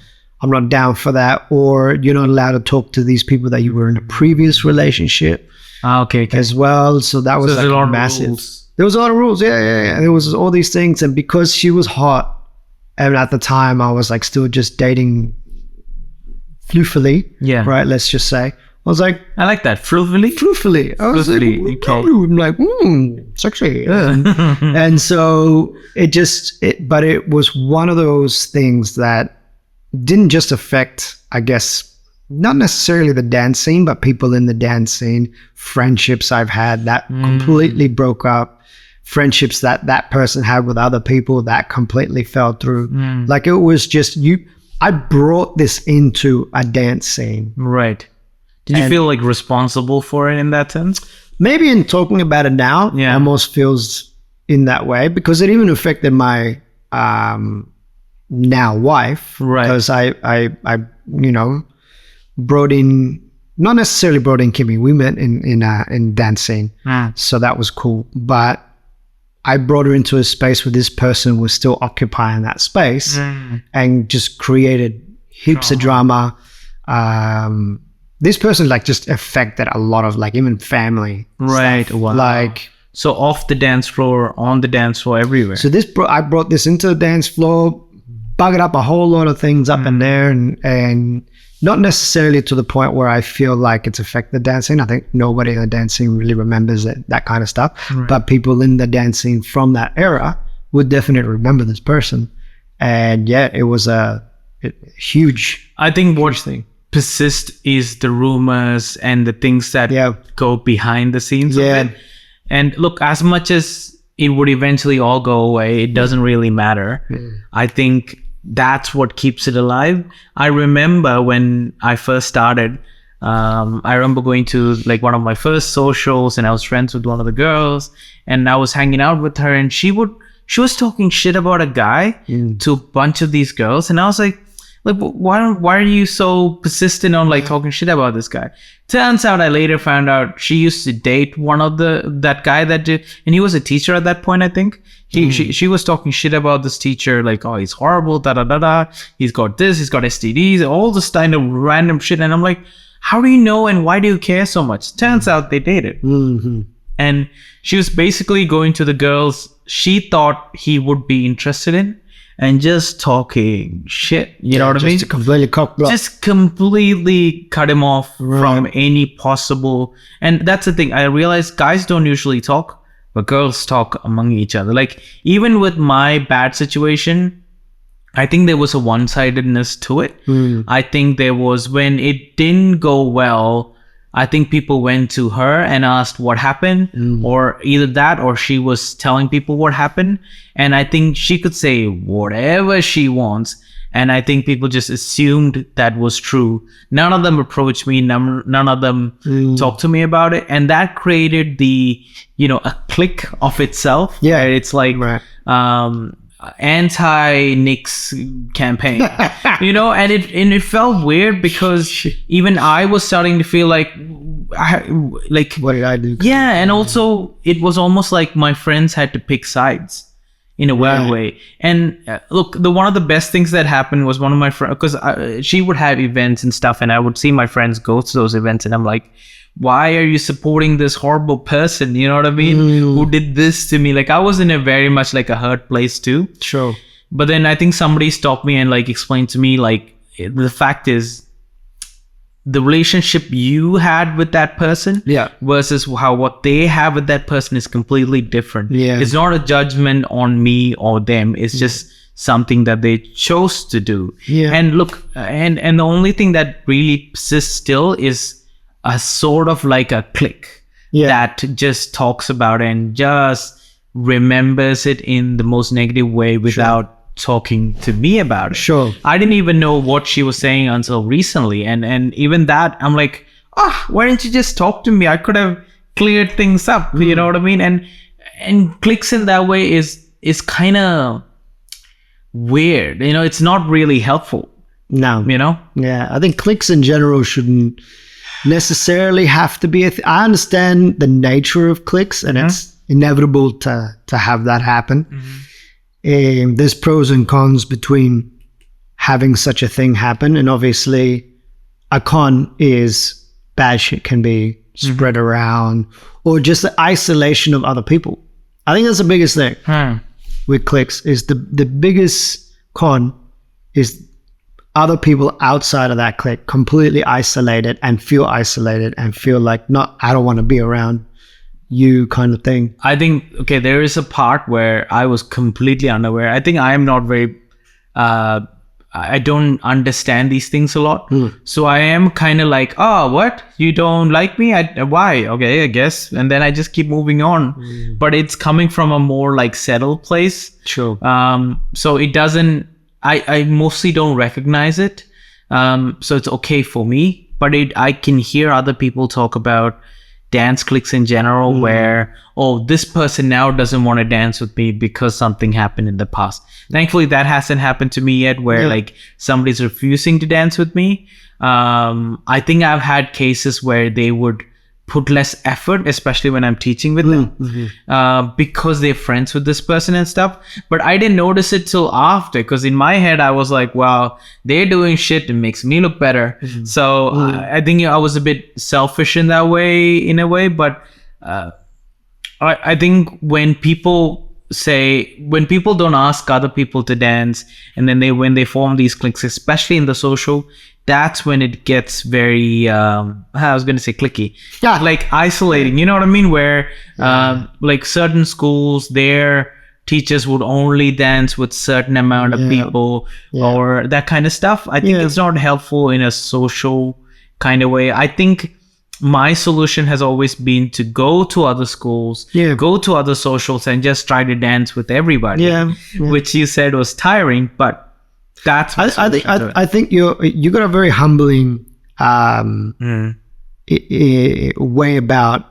I'm not down for that. Or you're not allowed to talk to these people that you were in a previous relationship Okay. as well. So that was So there's a like lot of massive. rules. There was a lot of rules. Yeah. There was all these things. And because she was hot, and at the time I was like still just dating floofily. Yeah. Right. Let's just say. I was like, I like that. Floofily. I was Floofily, like, okay. I'm like, sexy. And so but it was one of those things that didn't just affect, I guess, not necessarily the dance scene, but people in the dance scene, friendships I've had that completely broke up, friendships that person had with other people that completely fell through. Like it was just I brought this into a dance scene. Right. Did you feel like responsible for it in that sense? Maybe in talking about it now, Yeah. almost feels in that way because it even affected my now wife. Right. Because I brought in, not necessarily brought in Kimmy. We met in dancing, so that was cool. But I brought her into a space where this person was still occupying that space and just created heaps of drama. This person like just affected a lot of like even family. Right. Stuff. Wow. Like, so off the dance floor, on the dance floor, everywhere. so I brought this into the dance floor, buggered up a whole lot of things up in there, and not necessarily to the point where I feel like it's affected dancing. I think nobody in the dancing really remembers that kind of stuff. Right. But people in the dancing from that era would definitely remember this person. And yeah, it was a huge. I think what persist is the rumors and the things that go behind the scenes of it. And look, as much as it would eventually all go away, it doesn't really matter. I think that's what keeps it alive. I remember when I first started, I remember going to like one of my first socials and I was friends with one of the girls and I was hanging out with her and she was talking shit about a guy to a bunch of these girls. And I was like, why are you so persistent on like talking shit about this guy? Turns out I later found out she used to date one of that guy that did, and he was a teacher at that point, I think. She was talking shit about this teacher, like, oh, he's horrible, he's got this, he's got STDs, all this kind of random shit. And I'm like, how do you know and why do you care so much? Turns out they dated. And she was basically going to the girls she thought he would be interested in and just talking shit, you know what I mean? Just completely cock block. Just completely cut him off from any possible. And that's the thing. I realized guys don't usually talk, but girls talk among each other. Like even with my bad situation, I think there was a one-sidedness to it. I think there was, when it didn't go well, I think people went to her and asked what happened, or either that or she was telling people what happened. And I think she could say whatever she wants. And I think people just assumed that was true. None of them approached me. None of them talked to me about it. And that created the, a clique of itself. Yeah. It's like, anti-Nick's campaign, and it felt weird because even I was starting to feel like what did I do? Yeah, and also it was almost like my friends had to pick sides in a weird way. And look, one of the best things that happened was one of my friends, because she would have events and stuff, and I would see my friends go to those events, and I'm like, why are you supporting this horrible person? You know what I mean? Who did this to me? Like I was in a very much like a hurt place too. Sure. But then I think somebody stopped me and like explained to me, like, the fact is the relationship you had with that person versus what they have with that person is completely different. It's not a judgment on me or them. It's just something that they chose to do. And look, and the only thing that really persists still is a sort of like a clique that just talks about it and just remembers it in the most negative way without talking to me about it. I didn't even know what she was saying until recently. And even that, I'm like, why didn't you just talk to me? I could have cleared things up. You know what I mean? And cliques in that way is kind of weird. It's not really helpful. No. Yeah, I think cliques in general shouldn't necessarily have to be I understand the nature of cliques, and it's inevitable to have that happen. There's pros and cons between having such a thing happen, and obviously a con is bad shit can be spread around, or just the isolation of other people. I think that's the biggest thing with cliques. Is the biggest con is other people outside of that clique completely isolated and feel like I don't want to be around you kind of thing. I think, okay, there is a part where I was completely unaware. I think I am not very, I don't understand these things a lot. So I am kind of like, oh, what? You don't like me? Why? Okay, I guess. And then I just keep moving on. But it's coming from a more like settled place. Sure. So it doesn't, I mostly don't recognize it. So it's okay for me. But I can hear other people talk about dance cliques in general where, oh, this person now doesn't want to dance with me because something happened in the past. Thankfully, that hasn't happened to me yet where like somebody's refusing to dance with me. I think I've had cases where they would put less effort, especially when I'm teaching with them, because they're friends with this person and stuff. But I didn't notice it till after, because in my head, I was like, wow, they're doing shit. It makes me look better. So I think I was a bit selfish in that way, in a way. But I think when people don't ask other people to dance, and then when they form these cliques, especially in the social, that's when it gets very I was going to say cliquey, like isolating, you know what I mean, where like certain schools, their teachers would only dance with certain amount of people or that kind of stuff. I think it's not helpful in a social kind of way. I think my solution has always been to go to other schools, go to other socials, and just try to dance with everybody. Which you said was tiring, but that's I think you got a very humbling way about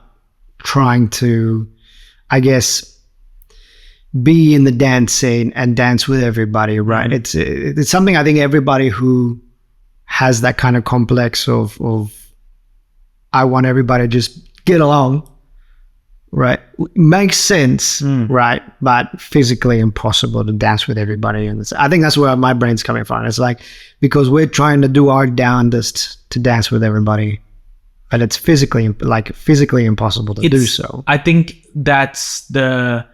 trying to, I guess, be in the dance scene and dance with everybody, right? It's something I think everybody who has that kind of complex of I want everybody to just get along, right? Makes sense, right? But physically impossible to dance with everybody. And I think that's where my brain's coming from. It's like, because we're trying to do our darndest to dance with everybody, but it's physically impossible to do so. I think that's the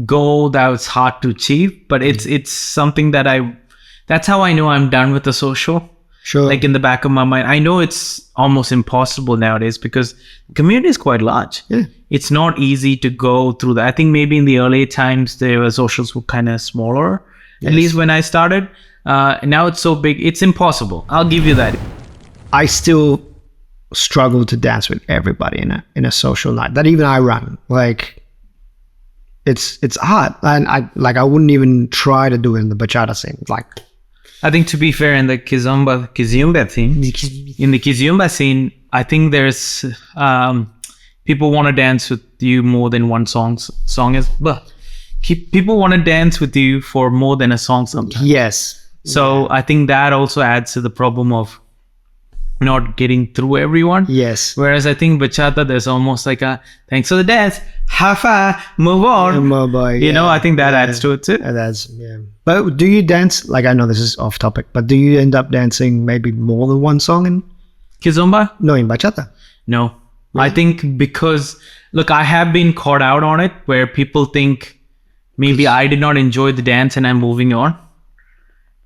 goal that was hard to achieve, but it's something that that's how I know I'm done with the social. Sure. Like in the back of my mind, I know it's almost impossible nowadays because the community is quite large. It's not easy to go through that. I think maybe in the early times, the socials were kind of smaller, at least when I started. Now it's so big, it's impossible. I'll give you that. I still struggle to dance with everybody in a social night that even I run. Like, it's hard. And I wouldn't even try to do it in the bachata scene. Like, I think, to be fair, in the Kizomba scene, I think there's people want to dance with you more than one song is, but people want to dance with you for more than a song sometimes. Yes. So I think that also adds to the problem of not getting through everyone. Yes. Whereas I think bachata, there's almost like a thanks for the dance, have fun, move on. You know, I think that adds to it too. But do you dance, like, I know this is off topic, but do you end up dancing maybe more than one song in Kizomba? No, in bachata. No. Really? I think because, look, I have been caught out on it where people think maybe I did not enjoy the dance and I'm moving on.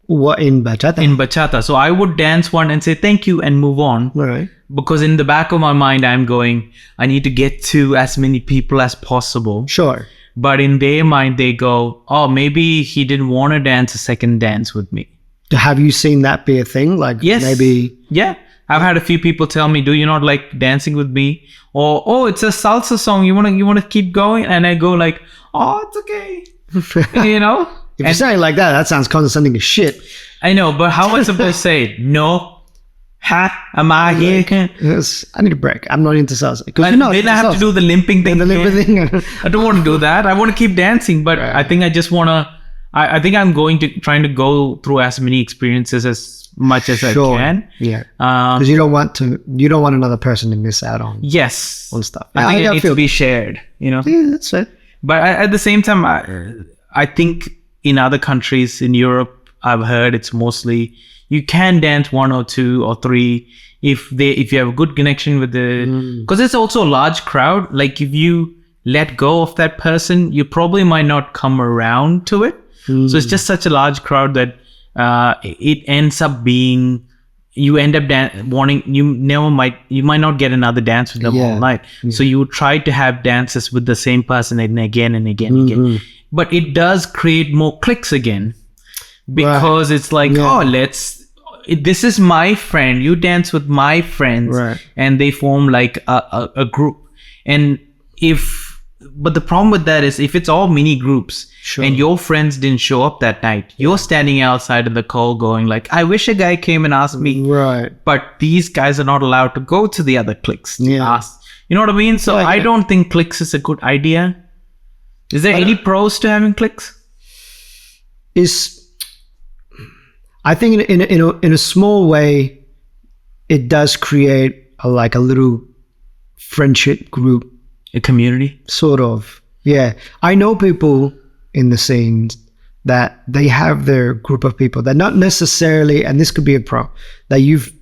What, in bachata? In bachata. So I would dance one and say thank you and move on. Right. Because in the back of my mind, I'm going, I need to get to as many people as possible. Sure. But in their mind, they go, oh, maybe he didn't want to dance a second dance with me. Have you seen that be a thing? Like, yes. Maybe. Yeah. I've had a few people tell me, do you not like dancing with me? Or, oh, it's a salsa song. You want to keep going? And I go like, oh, it's okay. You know? If you say it like that, that sounds condescending as shit. I know, but how am I supposed to say it? No. Am I here? Yes, I need a break. I'm not into salsa. Then I have to do the limping thing. I don't want to do that. I want to keep dancing, but I think I just want to I think I'm trying to go through as many experiences as much as I can. Yeah. Because you don't want another person to miss out on. Yes. On stuff. I think it needs to be shared, Yeah, that's it. But at the same time, I think in other countries in Europe, I've heard it's mostly you can dance 1 or 2 or 3 if you have a good connection with because it's also a large crowd. Like if you let go of that person, you probably might not come around to it. So it's just such a large crowd that it ends up being you end up you might not get another dance with them all night. So you try to have dances with the same person and again and again and again. But it does create more cliques again because it's like, this is my friend, you dance with my friends, and they form like a group. And but the problem with that is if it's all mini groups and your friends didn't show up that night, you're standing outside in the cold going like, I wish a guy came and asked me. Right. But these guys are not allowed to go to the other cliques to ask. You know what I mean? So I don't think cliques is a good idea. Is there any pros to having cliques? I think in a small way, it does create a little friendship group. A community? Sort of. Yeah. I know people in the scene that they have their group of people that not necessarily, and this could be a pro, that you've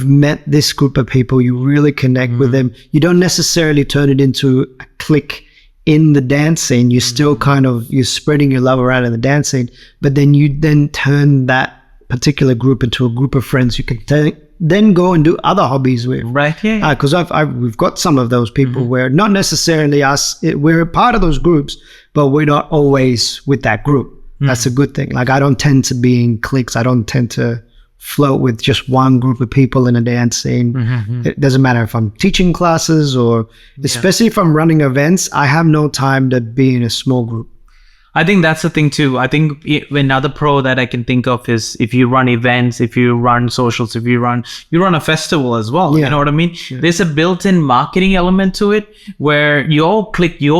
met this group of people, you really connect with them. You don't necessarily turn it into a clique in the dance scene. You still you're spreading your love around in the dance scene, but then you turn that particular group into a group of friends you can then go and do other hobbies with. Right. Yeah. Because we've got some of those people where not necessarily we're a part of those groups, but we're not always with that group. That's a good thing. Like I don't tend to be in cliques. I don't tend to float with just one group of people in a dance scene. It doesn't matter if I'm teaching classes or especially if I'm running events, I have no time to be in a small group. I think that's the thing too. I think another pro that I can think of is if you run events, if you run socials, if you run a festival as well. You know what I mean? There's a built-in marketing element to it where your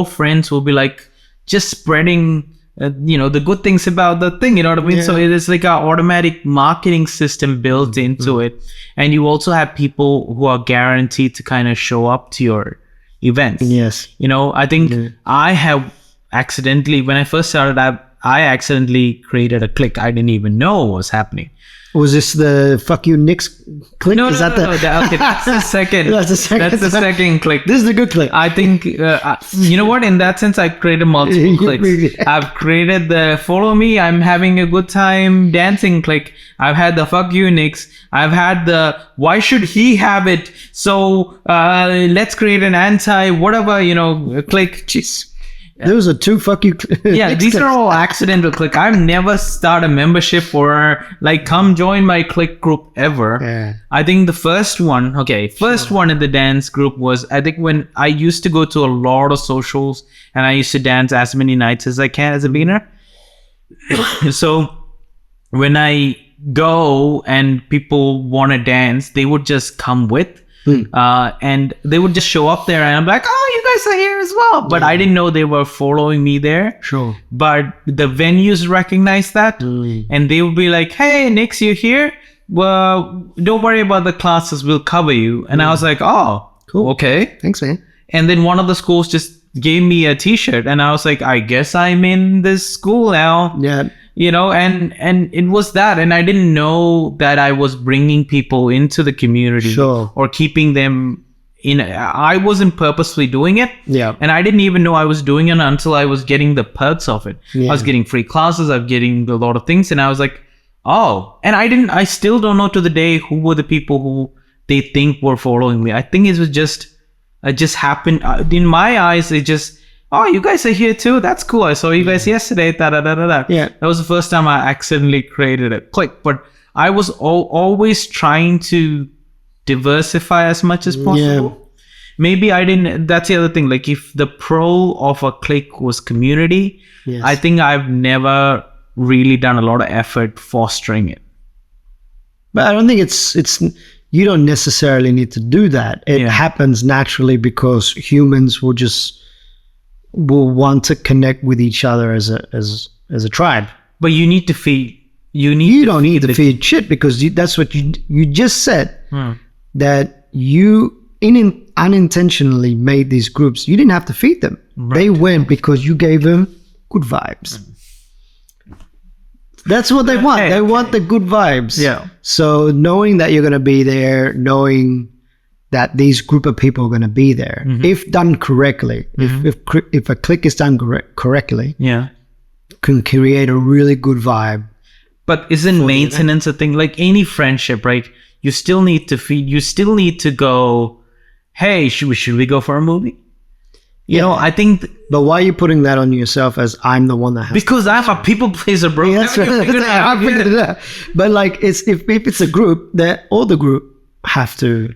friends will be like just spreading the good things about the thing, you know what I mean? So it is like an automatic marketing system built into it. And you also have people who are guaranteed to kind of show up to your events. Yes. I think I have accidentally, when I first started, I accidentally created a clique. I didn't even know what was happening. Was this the fuck you Knicks clique? No, okay, that's the second. That's the second clique. This is the good clique. I think, you know what? In that sense, I created multiple cliques. I've created the follow me, I'm having a good time dancing clique. I've had the fuck you Knicks. I've had the why should he have it? So let's create an anti whatever, clique. Jeez. Those are 2 fuck you. These are all accidental clique. I've never started a membership or like come join my clique group ever. Yeah. I think the first one in the dance group was, I think when I used to go to a lot of socials and I used to dance as many nights as I can as a beginner. So when I go and people want to dance, they would just come with. And they would just show up there and I'm like, oh, you guys are here as well. But I didn't know they were following me there. Sure. But the venues recognize that and they would be like, hey, Nix, you here? Well, don't worry about the classes. We'll cover you. And I was like, oh, cool. Okay. Thanks, man. And then one of the schools just gave me a t-shirt and I was like, I guess I'm in this school now. Yeah. And it was that, and I didn't know that I was bringing people into the community or keeping them in. I wasn't purposely doing it, and I didn't even know I was doing it until I was getting the perks of it. I was getting free classes, I was getting a lot of things, and I was like, oh. And I still don't know to the day who were the people who they think were following me. I think it just happened in my eyes. It just. Oh, you guys are here too? That's cool. I saw you guys yesterday. Yeah. That was the first time I accidentally created a clique. But I was always trying to diversify as much as possible. Yeah. Maybe I didn't. That's the other thing. Like if the pro of a clique was community, I think I've never really done a lot of effort fostering it. But I don't think it's you don't necessarily need to do that. It happens naturally because humans will want to connect with each other as a tribe. But you need to feed. You don't need to feed shit because that's what you just said. That you unintentionally made these groups. You didn't have to feed them. Right. They went because you gave them good vibes. That's what they want. They want the good vibes. Yeah. So knowing that you're going to be there, knowing that these group of people are going to be there, if done correctly, if a click is done correctly, can create a really good vibe. But isn't maintenance a thing? Like any friendship, right? You still need to feed. You still need to go, hey, should we go for a movie? You know, I think... But why are you putting that on yourself as I'm the one that has... Because I'm a people pleaser, bro. Yeah, that's right. I figured it out. But like, if it's a group, that all the group have to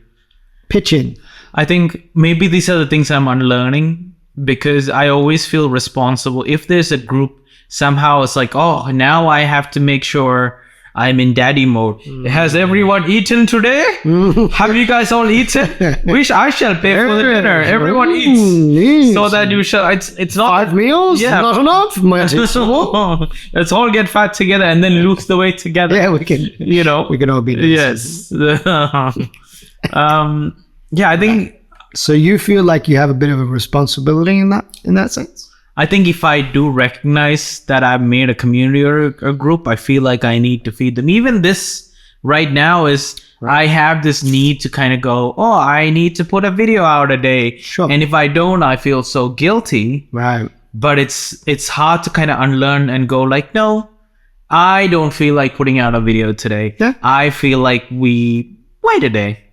pitch in. I think maybe these are the things I'm unlearning because I always feel responsible. If there's a group, somehow it's like, oh, now I have to make sure I'm in daddy mode. Has everyone eaten today? Have you guys all eaten? Wish I shall pay for the dinner. Everyone eats. So that you shall, it's not 5 meals? Yeah. Not enough? Let's all get fat together and then lose the weight together. Yeah, we can. You know, we can all be nice. Yes. Yeah, I think. So you feel like you have a bit of a responsibility in that sense? I think if I do recognize that I've made a community or a group, I feel like I need to feed them. Even this right now is, I have this need to kind of go, oh, I need to put a video out a day. Sure. And if I don't, I feel so guilty. Right. But it's hard to kind of unlearn and go like, no, I don't feel like putting out a video today. Yeah. I feel like we wait a day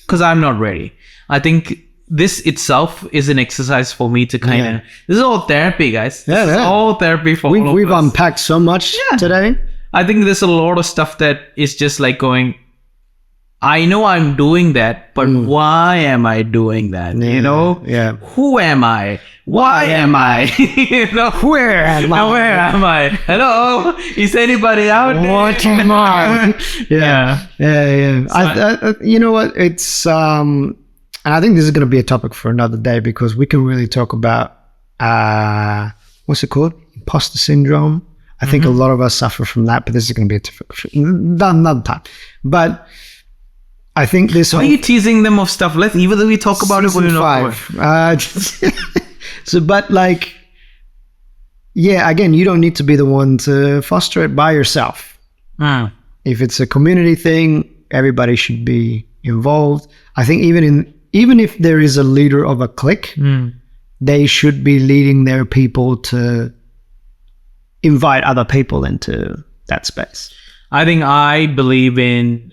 because I'm not ready. I think this itself is an exercise for me to kind of... This is all therapy, guys. This is all therapy for all of us. We've unpacked so much today. I think there's a lot of stuff that is just like going, I know I'm doing that, but why am I doing that? You know? Yeah. Who am I? Why am I? You know? Where am I? Where am I? Hello? Is anybody out there? What am I? Yeah. So I, you know what? It's... And I think this is going to be a topic for another day because we can really talk about, what's it called? Imposter syndrome. I think a lot of us suffer from that, but this is going to be a topic another time. But I think this... Why are you teasing them of stuff? Even though we talk about it when you're not 5. So, but like, yeah, again, you don't need to be the one to foster it by yourself. If it's a community thing, everybody should be involved. I think even if there is a leader of a clique, they should be leading their people to invite other people into that space. I think I believe in,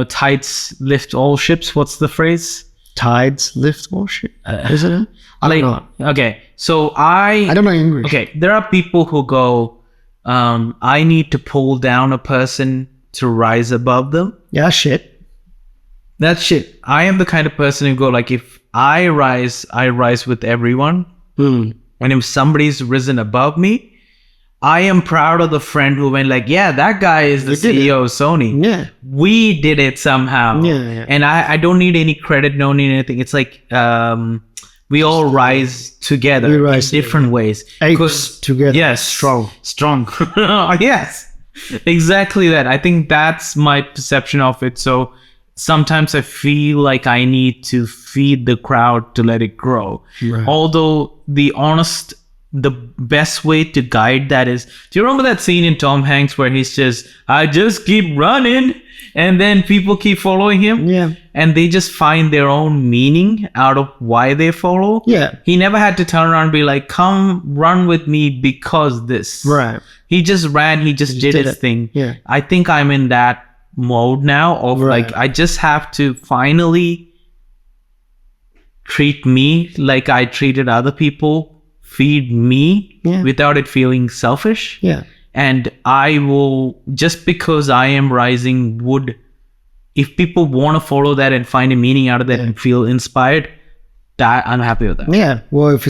tides lift all ships. What's the phrase? Tides lift all ships. Is it? I don't know. Okay, so I don't know English. Okay, there are people who go, I need to pull down a person to rise above them. Yeah, shit. That's shit. I am the kind of person who go like, if I rise with everyone. And if somebody's risen above me, I am proud of the friend who went like, yeah, that guy is the CEO of Sony. Yeah. We did it somehow. Yeah. And I don't need any credit, don't need anything. It's like we all rise together in different ways. Because together. Yes. Strong. Yes. Exactly that. I think that's my perception of it. So sometimes I feel like I need to feed the crowd to let it grow. Right. Although the best way to guide that is, do you remember that scene in Tom Hanks where he's just, I just keep running and then people keep following him? Yeah. And they just find their own meaning out of why they follow. Yeah. He never had to turn around and be like, come run with me because this. Right. He just ran, he just did his thing. Yeah. I think I'm in that mode now of like, I just have to finally treat me like I treated other people, feed me without it feeling selfish. Yeah. And I will, just because I am rising, if people want to follow that and find a meaning out of that and feel inspired, that I'm happy with that. Yeah. Well, if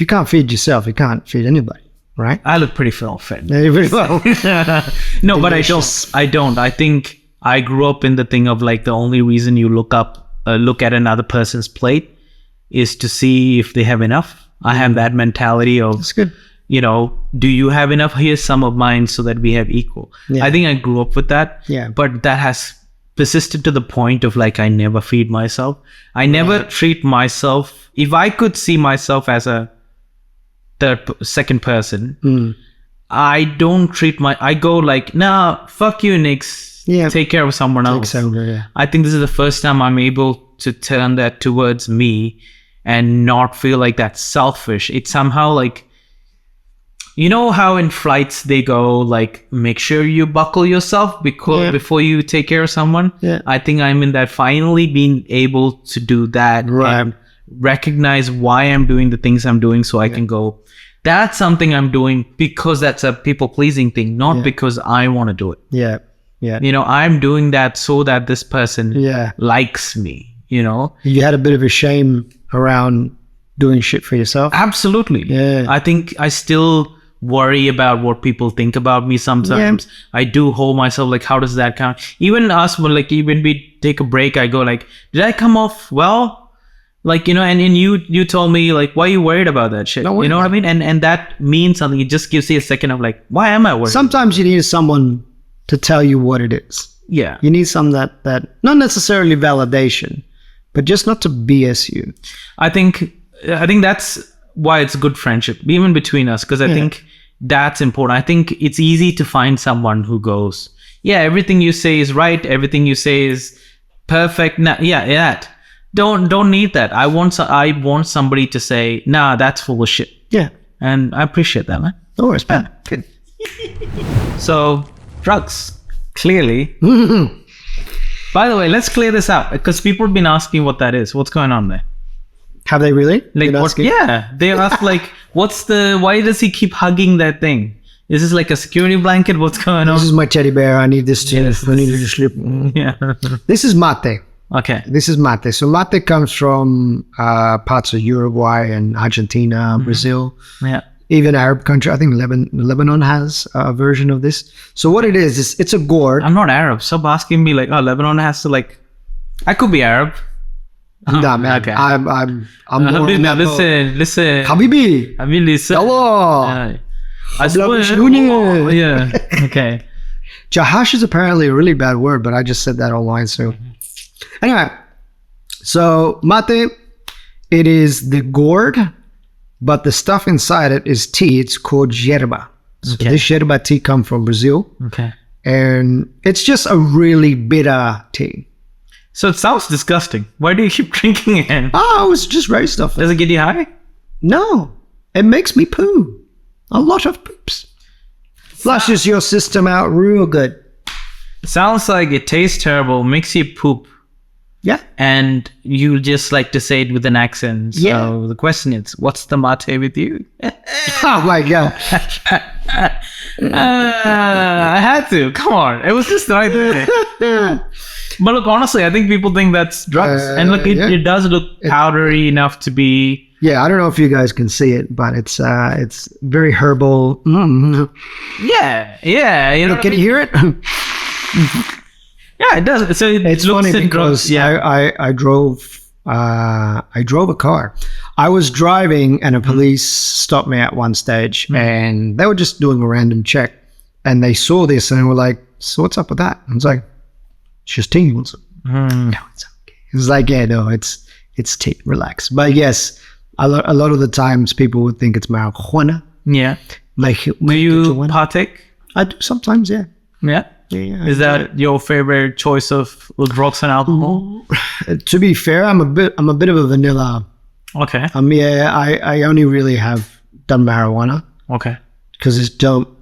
you can't feed yourself, you can't feed anybody. Right? I look pretty fed. Yeah, pretty well. No, but I don't. I think I grew up in the thing of like the only reason you look at another person's plate is to see if they have enough. I have that mentality of, that's good. do you have enough? Here's some of mine so that we have equal. Yeah. I think I grew up with that. Yeah. But that has persisted to the point of like, I never feed myself. I never treat myself. If I could see myself as a second person, I don't treat I go like, nah, fuck you, Nix. Yeah. Take care of someone else. I think this is the first time I'm able to turn that towards me and not feel like that's selfish. It's somehow like, how in flights they go like, make sure you buckle yourself before you take care of someone. Yeah. I think I'm in that, finally being able to do that. Right. And recognize why I'm doing the things I'm doing, so I can go, that's something I'm doing because that's a people pleasing thing, not because I want to do it. Yeah. Yeah. I'm doing that so that this person Yeah. likes me, You had a bit of a shame around doing shit for yourself. Absolutely. Yeah. I think I still worry about what people think about me sometimes. I do hold myself like, how does that count? Even us, when we take a break, I go like, did I come off well? Like, and you told me like, why are you worried about that shit? You know what I mean? And that means something. It just gives you a second of like, why am I worried? Sometimes you need someone to tell you what it is. Yeah. You need some that not necessarily validation, but just not to BS you. I think that's why it's good friendship, even between us, because I think that's important. I think it's easy to find someone who goes, yeah, everything you say is right, everything you say is perfect. That. Don't need that. I want somebody to say, nah, that's full of shit. Yeah. And I appreciate that, man. No worries, man. Good. So, drugs, clearly. By the way, let's clear this out, because people have been asking what that is. What's going on there? Have they really? Like, they ask like, why does he keep hugging that thing? Is this like a security blanket? What's going on? This is my teddy bear. I need this to sleep. Yeah. This is mate. Okay. This is mate. So mate comes from parts of Uruguay and Argentina, Brazil. Yeah. Even Arab country. I think Lebanon has a version of this. So what it is it's a gourd. I'm not Arab. Stop asking me like, Lebanon has to like, I could be Arab. Nah, man. Okay. I'm more on that boat. Listen. Habibi. Listen. Allah. I swear. Yeah. Okay. Jahash is apparently a really bad word, but I just said that online. So anyway, so mate, it is the gourd, but the stuff inside it is tea. It's called yerba. So this yerba tea comes from Brazil. Okay. And it's just a really bitter tea. So it sounds disgusting. Why do you keep drinking it? Oh, it's just very stuff. Does it get you high? No, it makes me poo. A lot of poops. Flushes your system out real good. Sounds like it tastes terrible, makes you poop. Yeah. And you just like to say it with an accent. Yeah. So the question is, what's the mate with you? Oh my God. I had to. Come on. It was just the right thing. But look, honestly, I think people think that's drugs. And look, it does look powdery enough to be. Yeah, I don't know if you guys can see it, but it's very herbal. Yeah. Can you hear it? Yeah, it does. So it's funny because I drove a car. I was driving and a police stopped me at one stage and they were just doing a random check and they saw this and they were like, so what's up with that? I was like, it's just tea. No, it's okay. It's like, yeah, no, it's tea. Relax. But yes, a lot of the times people would think it's marijuana. Yeah. Like, do you partake? I do sometimes, yeah. Yeah. Yeah, is that your favorite choice of drugs and alcohol? To be fair, I'm a bit of a vanilla. Okay. I only really have done marijuana. Okay. Because it's dope.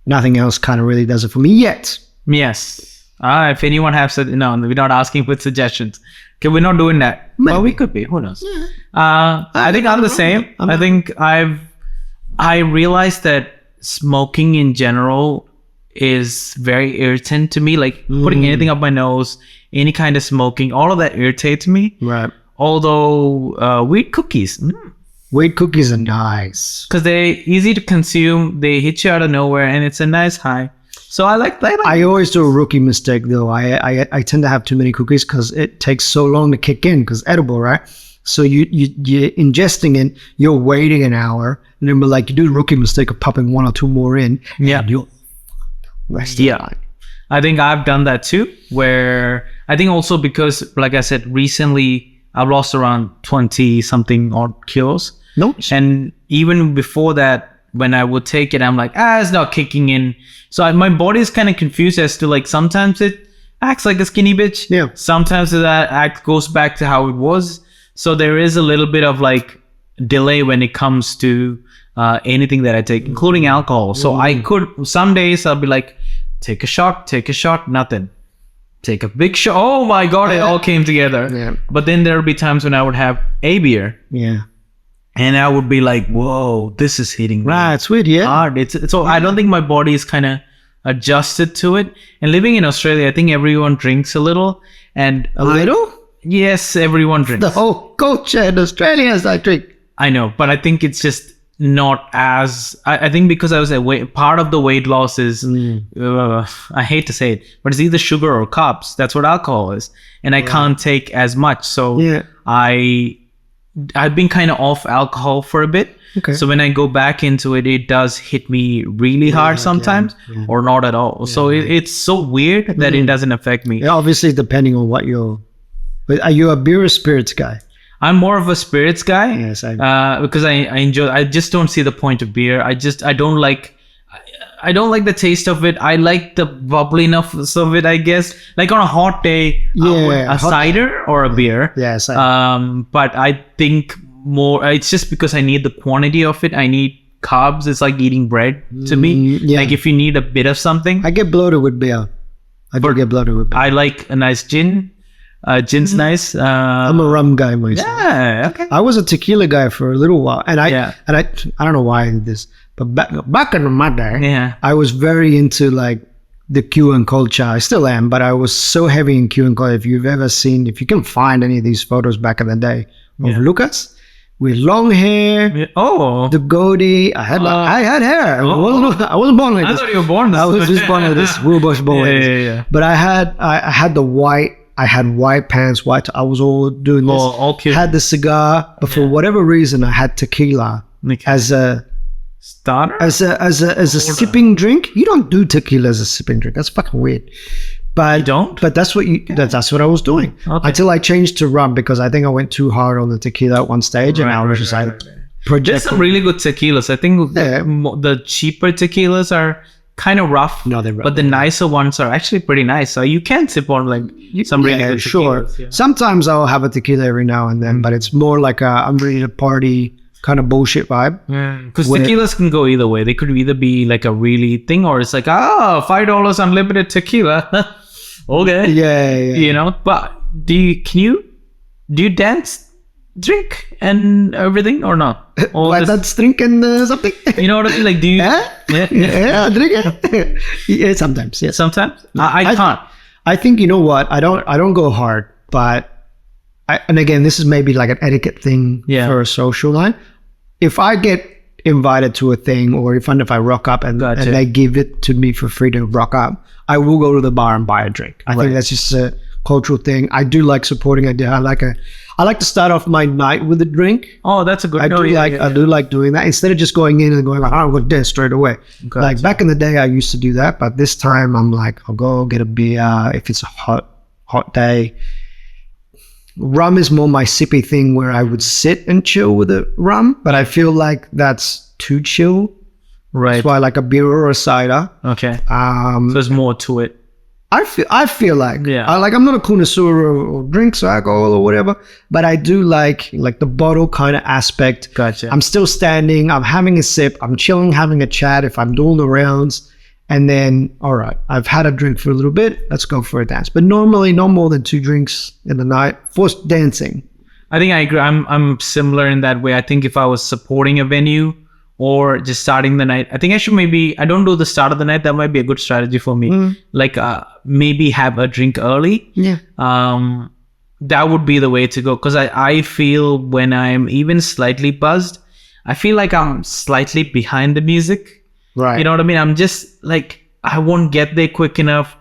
Nothing else kind of really does it for me yet. Yes. If anyone has said no, we're not asking for suggestions. Okay, we're not doing that. Maybe. Well, we could be. Who knows? Yeah. I think I'm the same. I think I realized that smoking in general is very irritant to me. Like putting anything up my nose, any kind of smoking, all of that irritates me. Right. Although wheat cookies. Wheat cookies are nice. Because they're easy to consume. They hit you out of nowhere and it's a nice high. So I like that. I always do a rookie mistake though. I tend to have too many cookies because it takes so long to kick in because edible, right? So you're ingesting it, you're waiting an hour, and then like you do the rookie mistake of popping one or two more in. Yeah. And you're I think I've done that too, where I think also because, like I said, recently I've lost around 20 something odd kilos. No. And even before that, when I would take it, I'm like, it's not kicking in. So my body is kind of confused as to like, sometimes it acts like a skinny bitch. Yeah. Sometimes that act goes back to how it was. So there is a little bit of like delay when it comes to anything that I take, including alcohol. So I could, some days I'll be like, take a shot, nothing. Take a big shot. Oh my God, it all came together. Yeah. But then there'll be times when I would have a beer. Yeah. And I would be like, whoa, this is hitting me Right, it's weird, yeah. hard. So I don't think my body is kind of adjusted to it. And living in Australia, I think everyone drinks a little. And A little? Yes, everyone drinks. The whole culture in Australia is like drink. I know, but I think it's just not as... I think because I was part of the weight loss is... I hate to say it, but it's either sugar or carbs. That's what alcohol is. And I can't take as much. So Yeah. I've been kind of off alcohol for a bit. Okay. So when I go back into it, it does hit me really hard sometimes or not at all. So it's so weird that it doesn't affect me. Yeah, obviously depending on what you're... But are you a beer or spirits guy? I'm more of a spirits guy. Yes, because I enjoy... I just don't see the point of beer. I don't like the taste of it. I like the bubbliness of it, I guess. Like on a hot day, a cider or a beer. Yeah, cider. But I think more, it's just because I need the quantity of it. I need carbs. It's like eating bread to me. Yeah. Like if you need a bit of something. I get bloated with beer. I do get bloated with beer. I like a nice gin. Gin's nice. I'm a rum guy myself. Yeah, okay. I was a tequila guy for a little while, and I don't know why I did this, but back in my day, I was very into like the Cuban culture. I still am, but I was so heavy in Cuban culture. If you can find any of these photos back in the day of Lucas with long hair, the goatee. I had hair. I wasn't born like this. I thought you were born this. I was just born like this. Wheelbush boy. Yeah. But I had the white. I had white pants, I was all doing this. All cute. Had the cigar, but for whatever reason, I had tequila as a starter, as a sipping drink. You don't do tequila as a sipping drink. That's fucking weird. But you don't. But that's what I was doing until I changed to rum because I think I went too hard on the tequila at one stage, and I was just like, There's some really good tequilas. I think the cheaper tequilas are kind of rough. No, they're rough. But the nicer ones are actually pretty nice. So you can sip on like some really good tequilas. Yeah. Sometimes I'll have a tequila every now and then, but it's more like I'm ready to party kind of bullshit vibe. Because tequilas can go either way. They could either be like a really thing, or it's like, $5 unlimited tequila. Okay. Yeah. You know, but do you dance, drink, and everything, or not? Like that's drinking something. You know what I mean? Like, do you? Yeah, drink it. Yeah, sometimes. Yes. Sometimes I can't. I think you know what? I don't go hard, but and again, this is maybe like an etiquette thing for a social line. If I get invited to a thing, or if I rock up and they give it to me for free to rock up, I will go to the bar and buy a drink. I think that's just a cultural thing. I do like supporting idea. I like to start off my night with a drink. Oh, that's a good. I do like doing that instead of just going in and going like, I'm going to dance straight away. Gotcha. Like back in the day, I used to do that, but this time I'm like, I'll go get a beer if it's a hot day. Rum is more my sippy thing where I would sit and chill with the rum, but I feel like that's too chill. Right. That's why I like a beer or a cider. Okay. So there's more to it. I feel like I'm not a connoisseur of drinks or alcohol or whatever, but I do like the bottle kind of aspect. Gotcha. I'm still standing, I'm having a sip, I'm chilling, having a chat if I'm doing the rounds, and then all right, I've had a drink for a little bit, let's go for a dance. But normally no more than 2 drinks in the night for dancing. I think I agree. I'm similar in that way. I think if I was supporting a venue or just starting the night, I think I don't do the start of the night. That might be a good strategy for me. Like maybe have a drink early. Yeah. That would be the way to go. Because I feel when I'm even slightly buzzed, I feel like I'm slightly behind the music. Right. You know what I mean? I'm just like, I won't get there quick enough.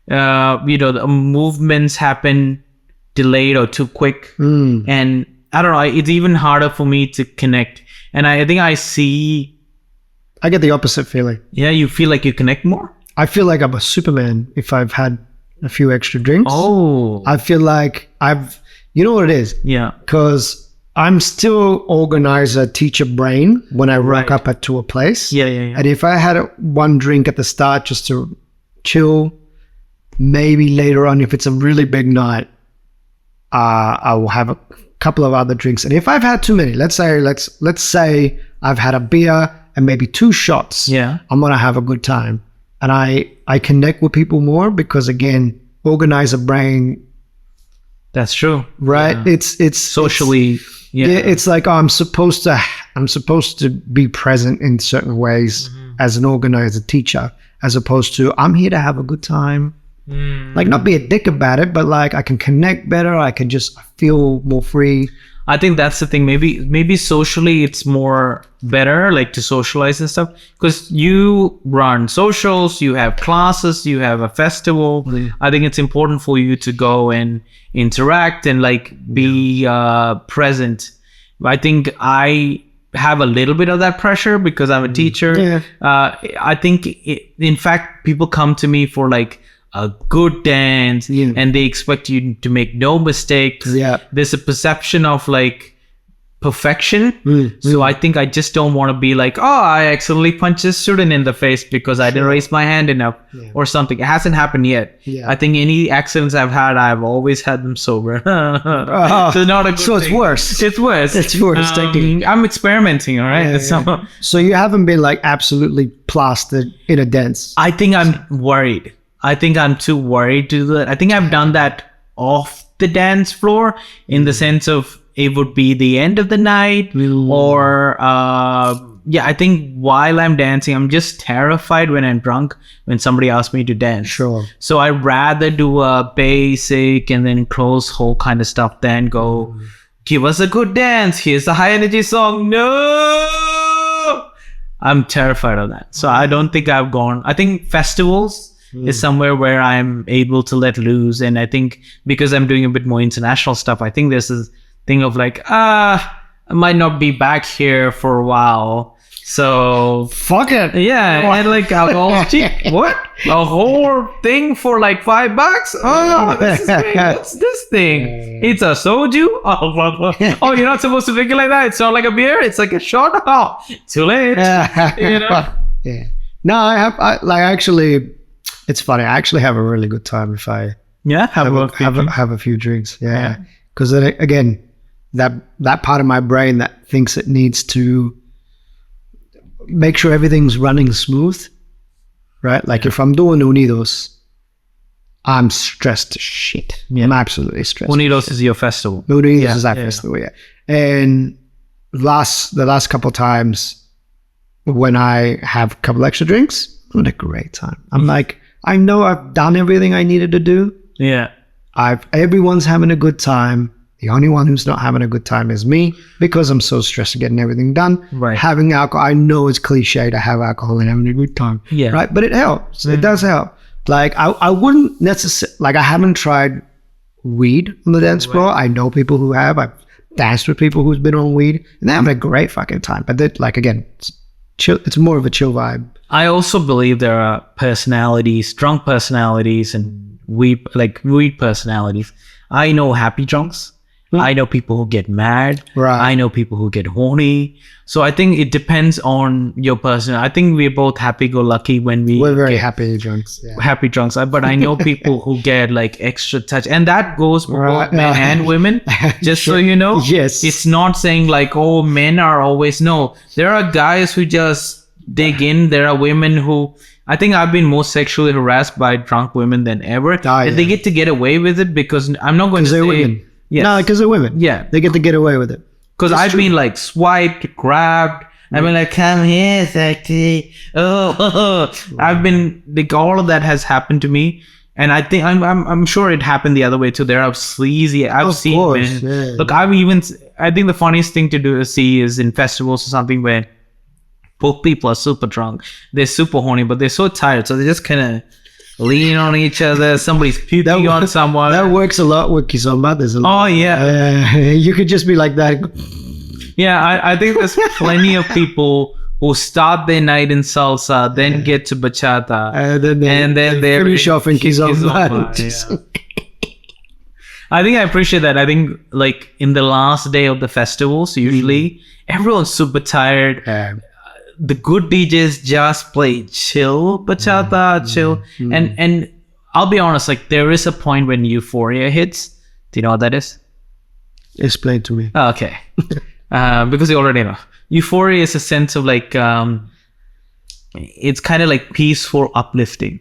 The movements happen delayed or too quick. And I don't know. It's even harder for me to connect. And I think I get the opposite feeling. Yeah, you feel like you connect more? I feel like I'm a Superman if I've had a few extra drinks. Oh. I feel like you know what it is? Yeah. Because I'm still organizer, teacher brain when I rock up to a place. Yeah. And if I had one drink at the start just to chill, maybe later on, if it's a really big night, I will have a couple of other drinks. And if I've had too many, let's say I've had a beer and maybe 2 shots, I'm gonna have a good time. And I connect with people more because, again, organizer brain. That's true. Right? Yeah. It's socially. It's like, oh, I'm supposed to be present in certain ways as an organizer, teacher, as opposed to I'm here to have a good time. Like, not be a dick about it, but like I can connect better. I can just feel more free. I think that's the thing. Maybe socially it's more better, like to socialize and stuff, because you run socials, you have classes, you have a festival. I think it's important for you to go and interact and like be present. I think I have a little bit of that pressure because I'm a teacher. I think in fact people come to me for like a good dance and they expect you to make no mistakes. There's a perception of like perfection. So I think I just don't want to be like, oh, I accidentally punched a student in the face because I didn't raise my hand enough or something. It hasn't happened yet. I think any accidents I've had, I've always had them sober. So not a good so it's thing. worse. It's worse. It's worse. I'm experimenting, all right? So you haven't been like absolutely plastered in a dance. I think I'm worried. I think I'm too worried to do that. I think I've done that off the dance floor in the sense of it would be the end of the night or I think while I'm dancing, I'm just terrified when I'm drunk when somebody asks me to dance. Sure. So I'd rather do a basic and then close hole kind of stuff than go, give us a good dance. Here's a high energy song. No! I'm terrified of that. So I don't think I've gone. I think festivals is somewhere where I'm able to let loose. And I think because I'm doing a bit more international stuff, I think there's this thing of like, I might not be back here for a while. So fuck it. Yeah. And like alcohol's cheap. What? A whole thing for like $5? Oh, this is great. What's this thing? It's a soju? Oh, you're not supposed to drink it like that? It's not like a beer? It's like a shot? Oh, too late. You know? No, actually, it's funny. I actually have a really good time if I have a few drinks. Because then again, that part of my brain that thinks it needs to make sure everything's running smooth, right? Like if I'm doing Unidos, I'm stressed to shit. I'm absolutely stressed. Unidos is your festival. Unidos is our festival, And the last couple of times when I have a couple extra drinks, I'm having a great time. I'm like, I know I've done everything I needed to do. Everyone's having a good time. The only one who's not having a good time is me because I'm so stressed at getting everything done. Having alcohol, I know it's cliche to have alcohol and having a good time. Right? But it helps. It does help. Like I wouldn't necessarily, like I haven't tried weed on the dance floor. I know people who have. I've danced with people who's been on weed and they're having a great fucking time. But they're, like, again, it's chill. It's more of a chill vibe. I also believe there are personalities, drunk personalities and weed personalities. I know happy drunks. I know people who get mad. I know people who get horny. So I think it depends on your person. I think we're both happy-go-lucky when we're very happy drunks. Happy drunks. But I know people who get like extra touch. And that goes for both men and women. Just so you know. Yes. It's not saying like, oh, men are always. No. There are guys who just dig in. There are women who... I think I've been more sexually harassed by drunk women than ever. And they get to get away with it because I'm not going to say... women. Yes. No, because they're women. They get to get away with it. Because I've been like swiped, grabbed. I've been like, come here, sexy. I've been like, all of that has happened to me, and I think I'm sure it happened the other way too. There are sleazy. I've seen men. Look, I think the funniest thing to see is in festivals or something where both people are super drunk, they're super horny, but they're so tired, so they just kind of lean on each other. Somebody's puking on someone. That works a lot with Kizomba. There's a lot. Oh yeah. You could just be like that. Yeah, I think there's plenty of people who start their night in salsa, then get to bachata, And then they finish off in Kizomba. Yeah. I think I appreciate that. I think like in the last day of the festivals, usually everyone's super tired. The good DJs just play chill bachata, chill. And I'll be honest, like there is a point when euphoria hits. Do you know what that is? Explain to me. Oh, okay. Because you already know. Euphoria is a sense of like, it's kind of like peaceful uplifting,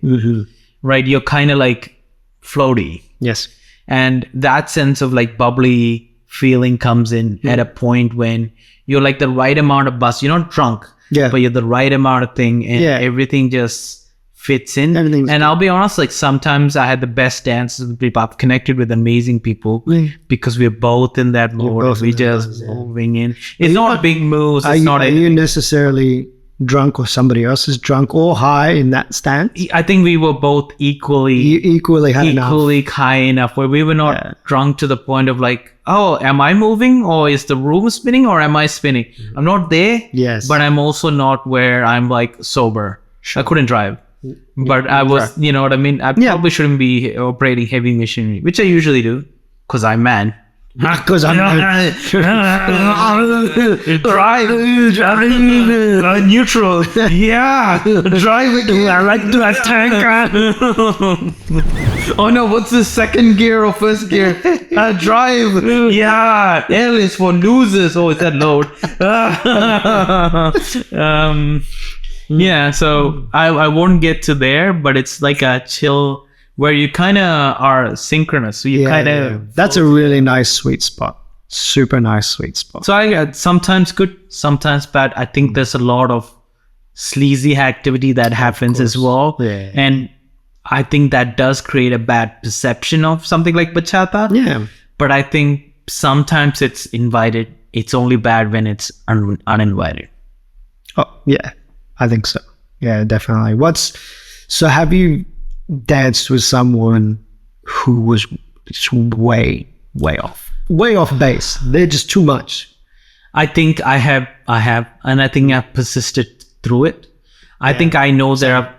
right? You're kind of like floaty. Yes. And that sense of like bubbly feeling comes in at a point when you're like the right amount of buzz. You're not drunk, but you're the right amount of thing, and everything just fits in. And I'll be honest, like sometimes I had the best dances with people. I've connected with amazing people because we're both in that mode. We just moving in. It's not big moves. It's not. Are you necessarily drunk or somebody else is drunk or high in that stance? I think we were both equally high enough where we were not drunk to the point of like, oh, am I moving or is the room spinning or am I spinning? I'm not there. Yes. But I'm also not where I'm like sober. I couldn't drive. But I was, you know what I mean? I probably shouldn't be operating heavy machinery, which I usually do because I'm man. Because I'm driving neutral. Yeah, driving. I like to attack. Oh no, what's the second gear or first gear? Drive. Yeah, L is for losers. Oh, is that load? Yeah, so I won't get to there, but it's like a chill where you kind of are synchronous. So you kind of... That's a really nice sweet spot. Super nice sweet spot. So I got sometimes good, sometimes bad. I think there's a lot of sleazy activity that happens as well. Yeah. And I think that does create a bad perception of something like bachata. Yeah. But I think sometimes it's invited. It's only bad when it's uninvited. Oh, yeah. I think so. Yeah, definitely. So have you danced with someone who was just way off base? They're just too much. I think I have, and I think I've persisted through it. I think I know there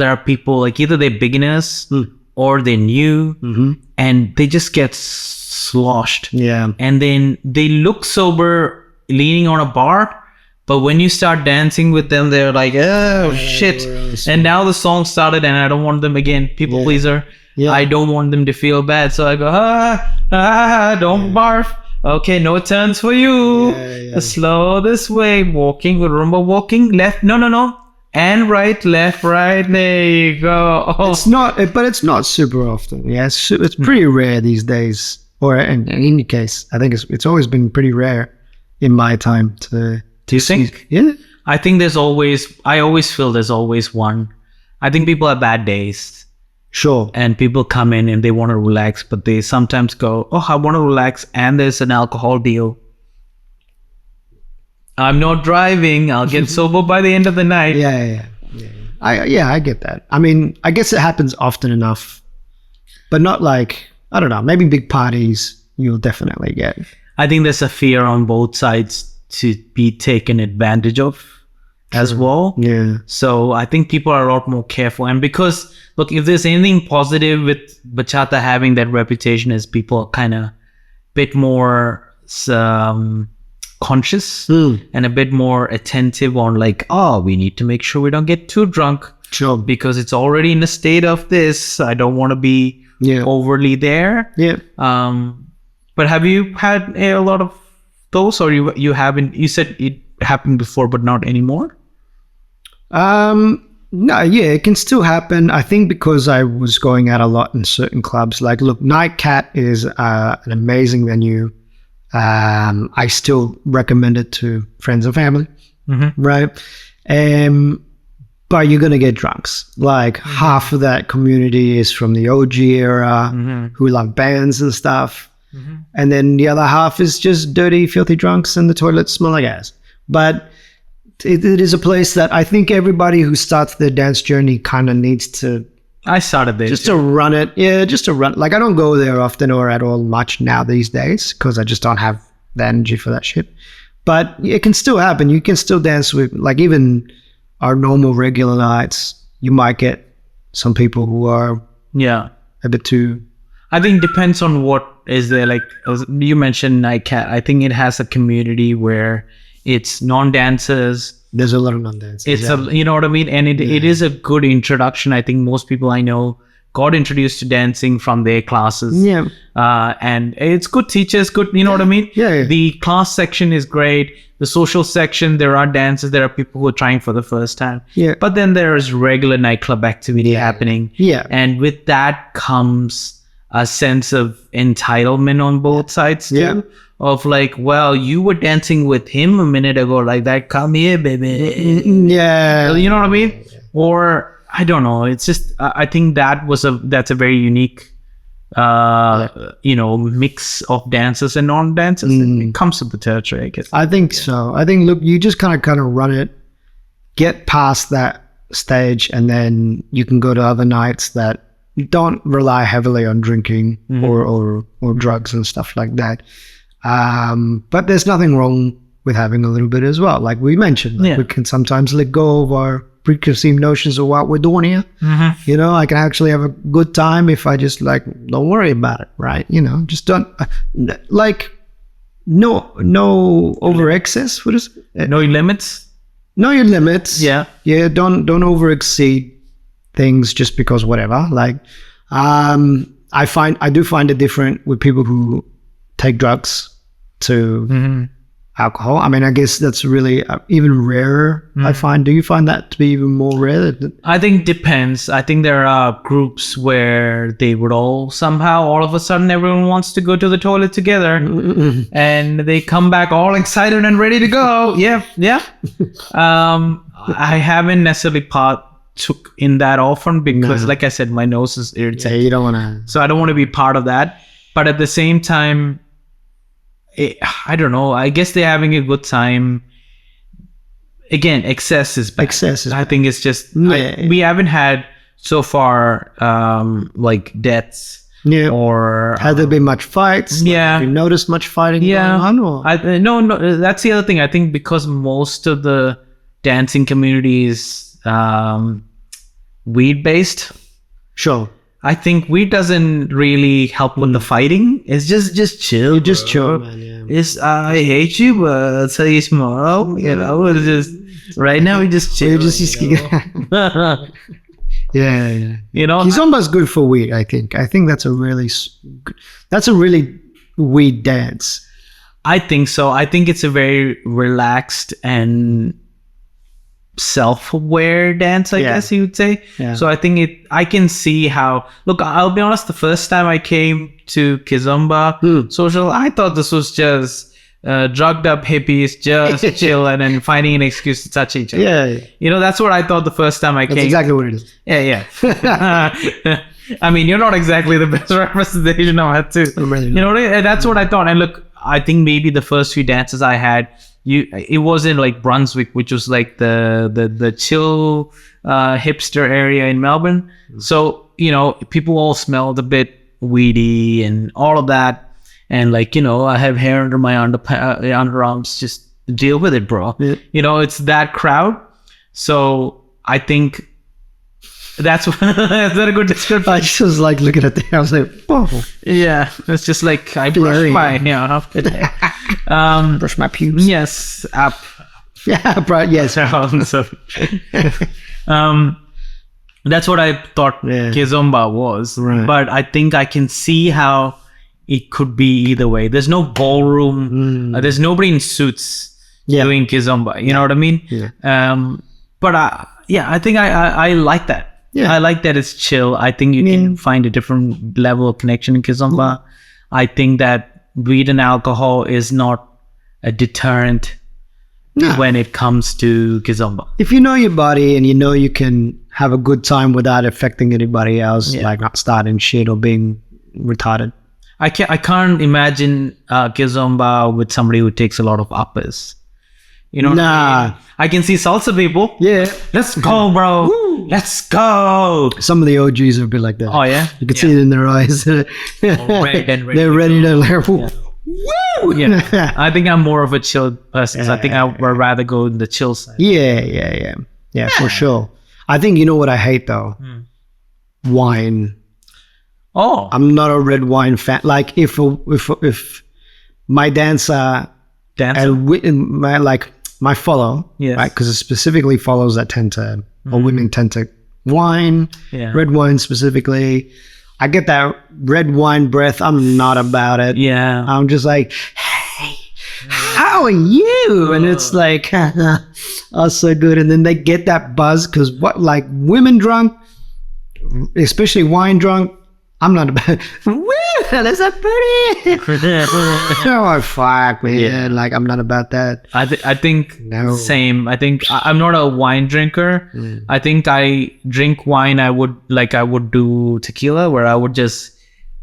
are people like either they're beginners or they're new, and they just get sloshed. Yeah, and then they look sober, leaning on a bar. But when you start dancing with them, they're like, oh, shit. And now the song started and I don't want them again. People pleaser. Yeah. I don't want them to feel bad. So I go, don't barf. Okay, no turns for you. Slow this way. Walking, remember walking left. No. And right, left, right. There you go. Oh. It's not super often. Yeah, it's pretty rare these days. Or in any case, I think it's always been pretty rare in my time to... Do you think? Yeah. I think I always feel there's always one. I think people have bad days. Sure. And people come in and they want to relax, but they sometimes go, oh, I want to relax. And there's an alcohol deal. I'm not driving. I'll get sober by the end of the night. Yeah. I get that. I mean, I guess it happens often enough, but not like, I don't know, maybe big parties you'll definitely get. I think there's a fear on both sides to be taken advantage of as well. Yeah. So I think people are a lot more careful. And because, look, if there's anything positive with bachata having that reputation is people are kind of a bit more conscious and a bit more attentive on like, oh, we need to make sure we don't get too drunk. Sure. Because it's already in a state of this. I don't want to be overly there. Yeah. But have you had a lot of those, or you haven't? You said it happened before, but not anymore. No, yeah, it can still happen. I think because I was going out a lot in certain clubs. Like, look, Night Cat is an amazing venue. I still recommend it to friends and family, right? But you're gonna get drunks. Like half of that community is from the OG era, who love bands and stuff. And then the other half is just dirty, filthy drunks and the toilets smell like ass. But it is a place that I think everybody who starts their dance journey kind of needs to I started there just to run it. Yeah, just to run. Like I don't go there often or at all much now these days because I just don't have the energy for that shit. But it can still happen. You can still dance with, like, even our normal regular nights. You might get some people who are a bit too. I think it depends on what is there. Like you mentioned Nightcat. I think it has a community where it's non-dancers. There's a lot of non-dancers. It's you know what I mean? And it is a good introduction. I think most people I know got introduced to dancing from their classes. Yeah. And it's good teachers, good, you know what I mean? Yeah. The class section is great. The social section, there are dances, there are people who are trying for the first time. Yeah. But then there is regular nightclub activity happening. Yeah. And with that comes a sense of entitlement on both sides too. Yeah. Of like, well, you were dancing with him a minute ago, like that. Come here, baby. Yeah. You know what I mean? Or I don't know. It's just I think that's a very unique, mix of dancers and non-dancers. It comes with the territory, I guess. I think so. I think, look, you just kind of run it, get past that stage, and then you can go to other nights that don't rely heavily on drinking or drugs and stuff like that. But there's nothing wrong with having a little bit as well. Like we mentioned, we can sometimes let go of our preconceived notions of what we're doing here. You know, I can actually have a good time if I just don't worry about it, right? You know, just don't no over excess. What is it? No limits. Know your limits. Yeah. Don't over exceed things just because whatever. Like, I do find it different with people who take drugs to alcohol. I mean, I guess that's really even rarer. I find. Do you find that to be even more rare? I think it depends. I think there are groups where they would all of a sudden everyone wants to go to the toilet together and they come back all excited and ready to go. Yeah. I haven't necessarily took in that often because like I said, my nose is irritated. Yeah, you don't want to. So I don't want to be part of that. But at the same time, I don't know. I guess they're having a good time. Again, excess is bad. I think it's just we haven't had so far deaths. Yeah. Or have there been much fights? Yeah. Have you noticed much fighting going on? Or? No. That's the other thing. I think because most of the dancing community is weed based. Sure. I think weed doesn't really help with the fighting. It's just chill. You just chill, man. Yeah. It's I hate you, but I'll tell you tomorrow. You know, it's just right now we just chill. Yeah. You know, Kizomba's good for weed. I think that's a really weed dance. I think so. I think it's a very relaxed and self-aware dance, I guess you would say. Yeah. So I think I can see how. Look, I'll be honest. The first time I came to Kizomba social, I thought this was just drugged up hippies just chilling and finding an excuse to touch each other. Yeah. You know, that's what I thought the first time I came. That's exactly what it is. Yeah. I mean, you're not exactly the best representation of that too. Really, you know, that's what I thought. And look, I think maybe the first few dances I had, it was in like Brunswick, which was like the chill hipster area in Melbourne. So, you know, people all smelled a bit weedy and all of that. And like, you know, I have hair under my underarms, just deal with it, bro. Yeah. You know, it's that crowd. So I think that's is that a good description? I just was like looking at the I was like, whoa. Yeah, it's just like I brush my brush my pubes. Yes, up. Yeah, right. Yes. That's what I thought Kizomba was, right. But I think I can see how it could be either way. There's no ballroom. There's nobody in suits doing Kizomba. You know what I mean? Yeah. But I think I like that. Yeah. I like that it's chill. I think you can find a different level of connection in Kizomba. I think that weed and alcohol is not a deterrent when it comes to Kizomba. If you know your body and you know you can have a good time without affecting anybody else, like not starting shit or being retarded. I can't imagine Kizomba with somebody who takes a lot of uppers. You know, I can see salsa people. Yeah, let's go, bro. Woo. Woo! Let's go. Some of the OGs would be like that. Oh yeah, You can see it in their eyes. Ready and ready They're to ready to go. learn. Woo! Yeah, I think I'm more of a chill person. So I think I would rather go in the chill side. Yeah, for sure. I think you know what I hate though? Wine. Oh, I'm not a red wine fan. Like if my dancer and my follow, Yes. right? Because it specifically follows that tend to, or women tend to wine, red wine specifically. I get that red wine breath. I'm not about it. Yeah. I'm just like, hey, how are you? And it's like, oh, so good. And then they get that buzz because like women drunk, especially wine drunk, I'm not about. Woo, that's a pretty. Oh fuck, man! Yeah. Like I'm not about that. I think No. same. I think I'm not a wine drinker. I think I drink wine. I would do tequila, where I would just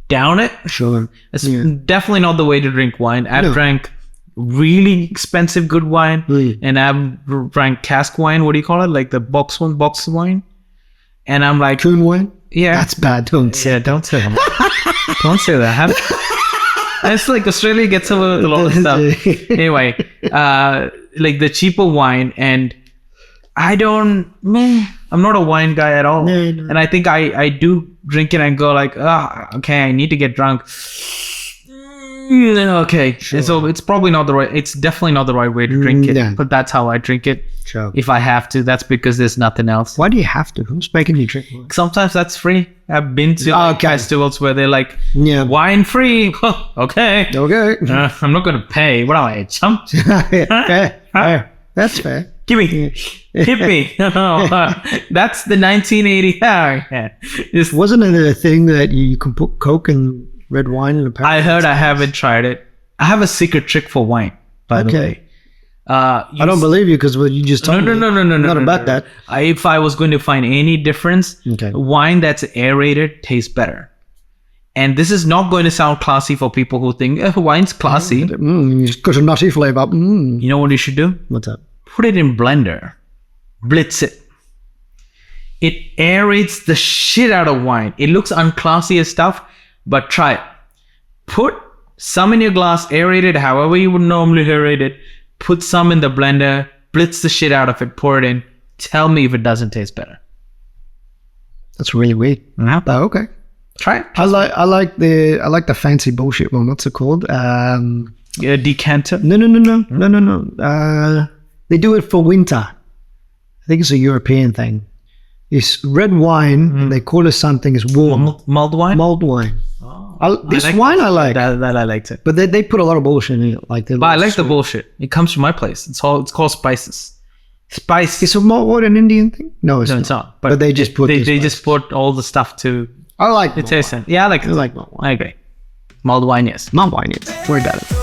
down it. Sure. It's definitely not the way to drink wine. I've drank really expensive good wine, and I've drank cask wine. What do you call it? Like the box wine. And I'm like, Coon wine. yeah, That's bad. Don't say. yeah, don't say that. Don't say that. It's like Australia gets away with a lot of stuff. Anyway, like the cheaper wine, and I'm not a wine guy at all. No. And I think I do drink it and go like, okay, I need to get drunk. Okay, and so it's definitely not the right way to drink it. Yeah. But that's how I drink it. Sure. If I have to, that's because there's nothing else. Why do you have to? Who's making you drink wine? Sometimes that's free. I've been to festivals where they're like, Yeah. wine free. Okay. Okay. I'm not going to pay. What am I, a chump? Fair. That's fair. Give me. Hit me. That's the 1980. Wasn't it a thing that you can put Coke and red wine in a pack? I heard. I haven't tried it. I have a secret trick for wine, by the way. I don't believe you because you just told me. No. Not about that. If I was going to find any difference, wine that's aerated tastes better. And this is not going to sound classy for people who think wine's classy. It's got a nutty flavor. You know what you should do? What's up? Put it in blender. Blitz it. It aerates the shit out of wine. It looks unclassy as stuff, but try it. Put some in your glass, aerate it however you would normally aerate it. Put some in the blender, blitz the shit out of it, pour it in. Tell me if it doesn't taste better. That's really weird. Yeah. Oh, okay. Try it. I like the fancy bullshit one. What's it called? Decanter. No. They do it for winter. I think it's a European thing. It's red wine, and they call it something. It's warm. Mulled wine? Mulled wine. Oh, This wine I like. That I liked it. But they put a lot of bullshit in it. But I like the bullshit. It comes from my place. It's called spices. Spice. It's an Indian thing? No, it's not. But they just put they just put all the stuff to. I like It tastes. Yeah, I like it. I like mulled wine. I agree. Mulled wine, yes. Mulled wine, yes. Word at it.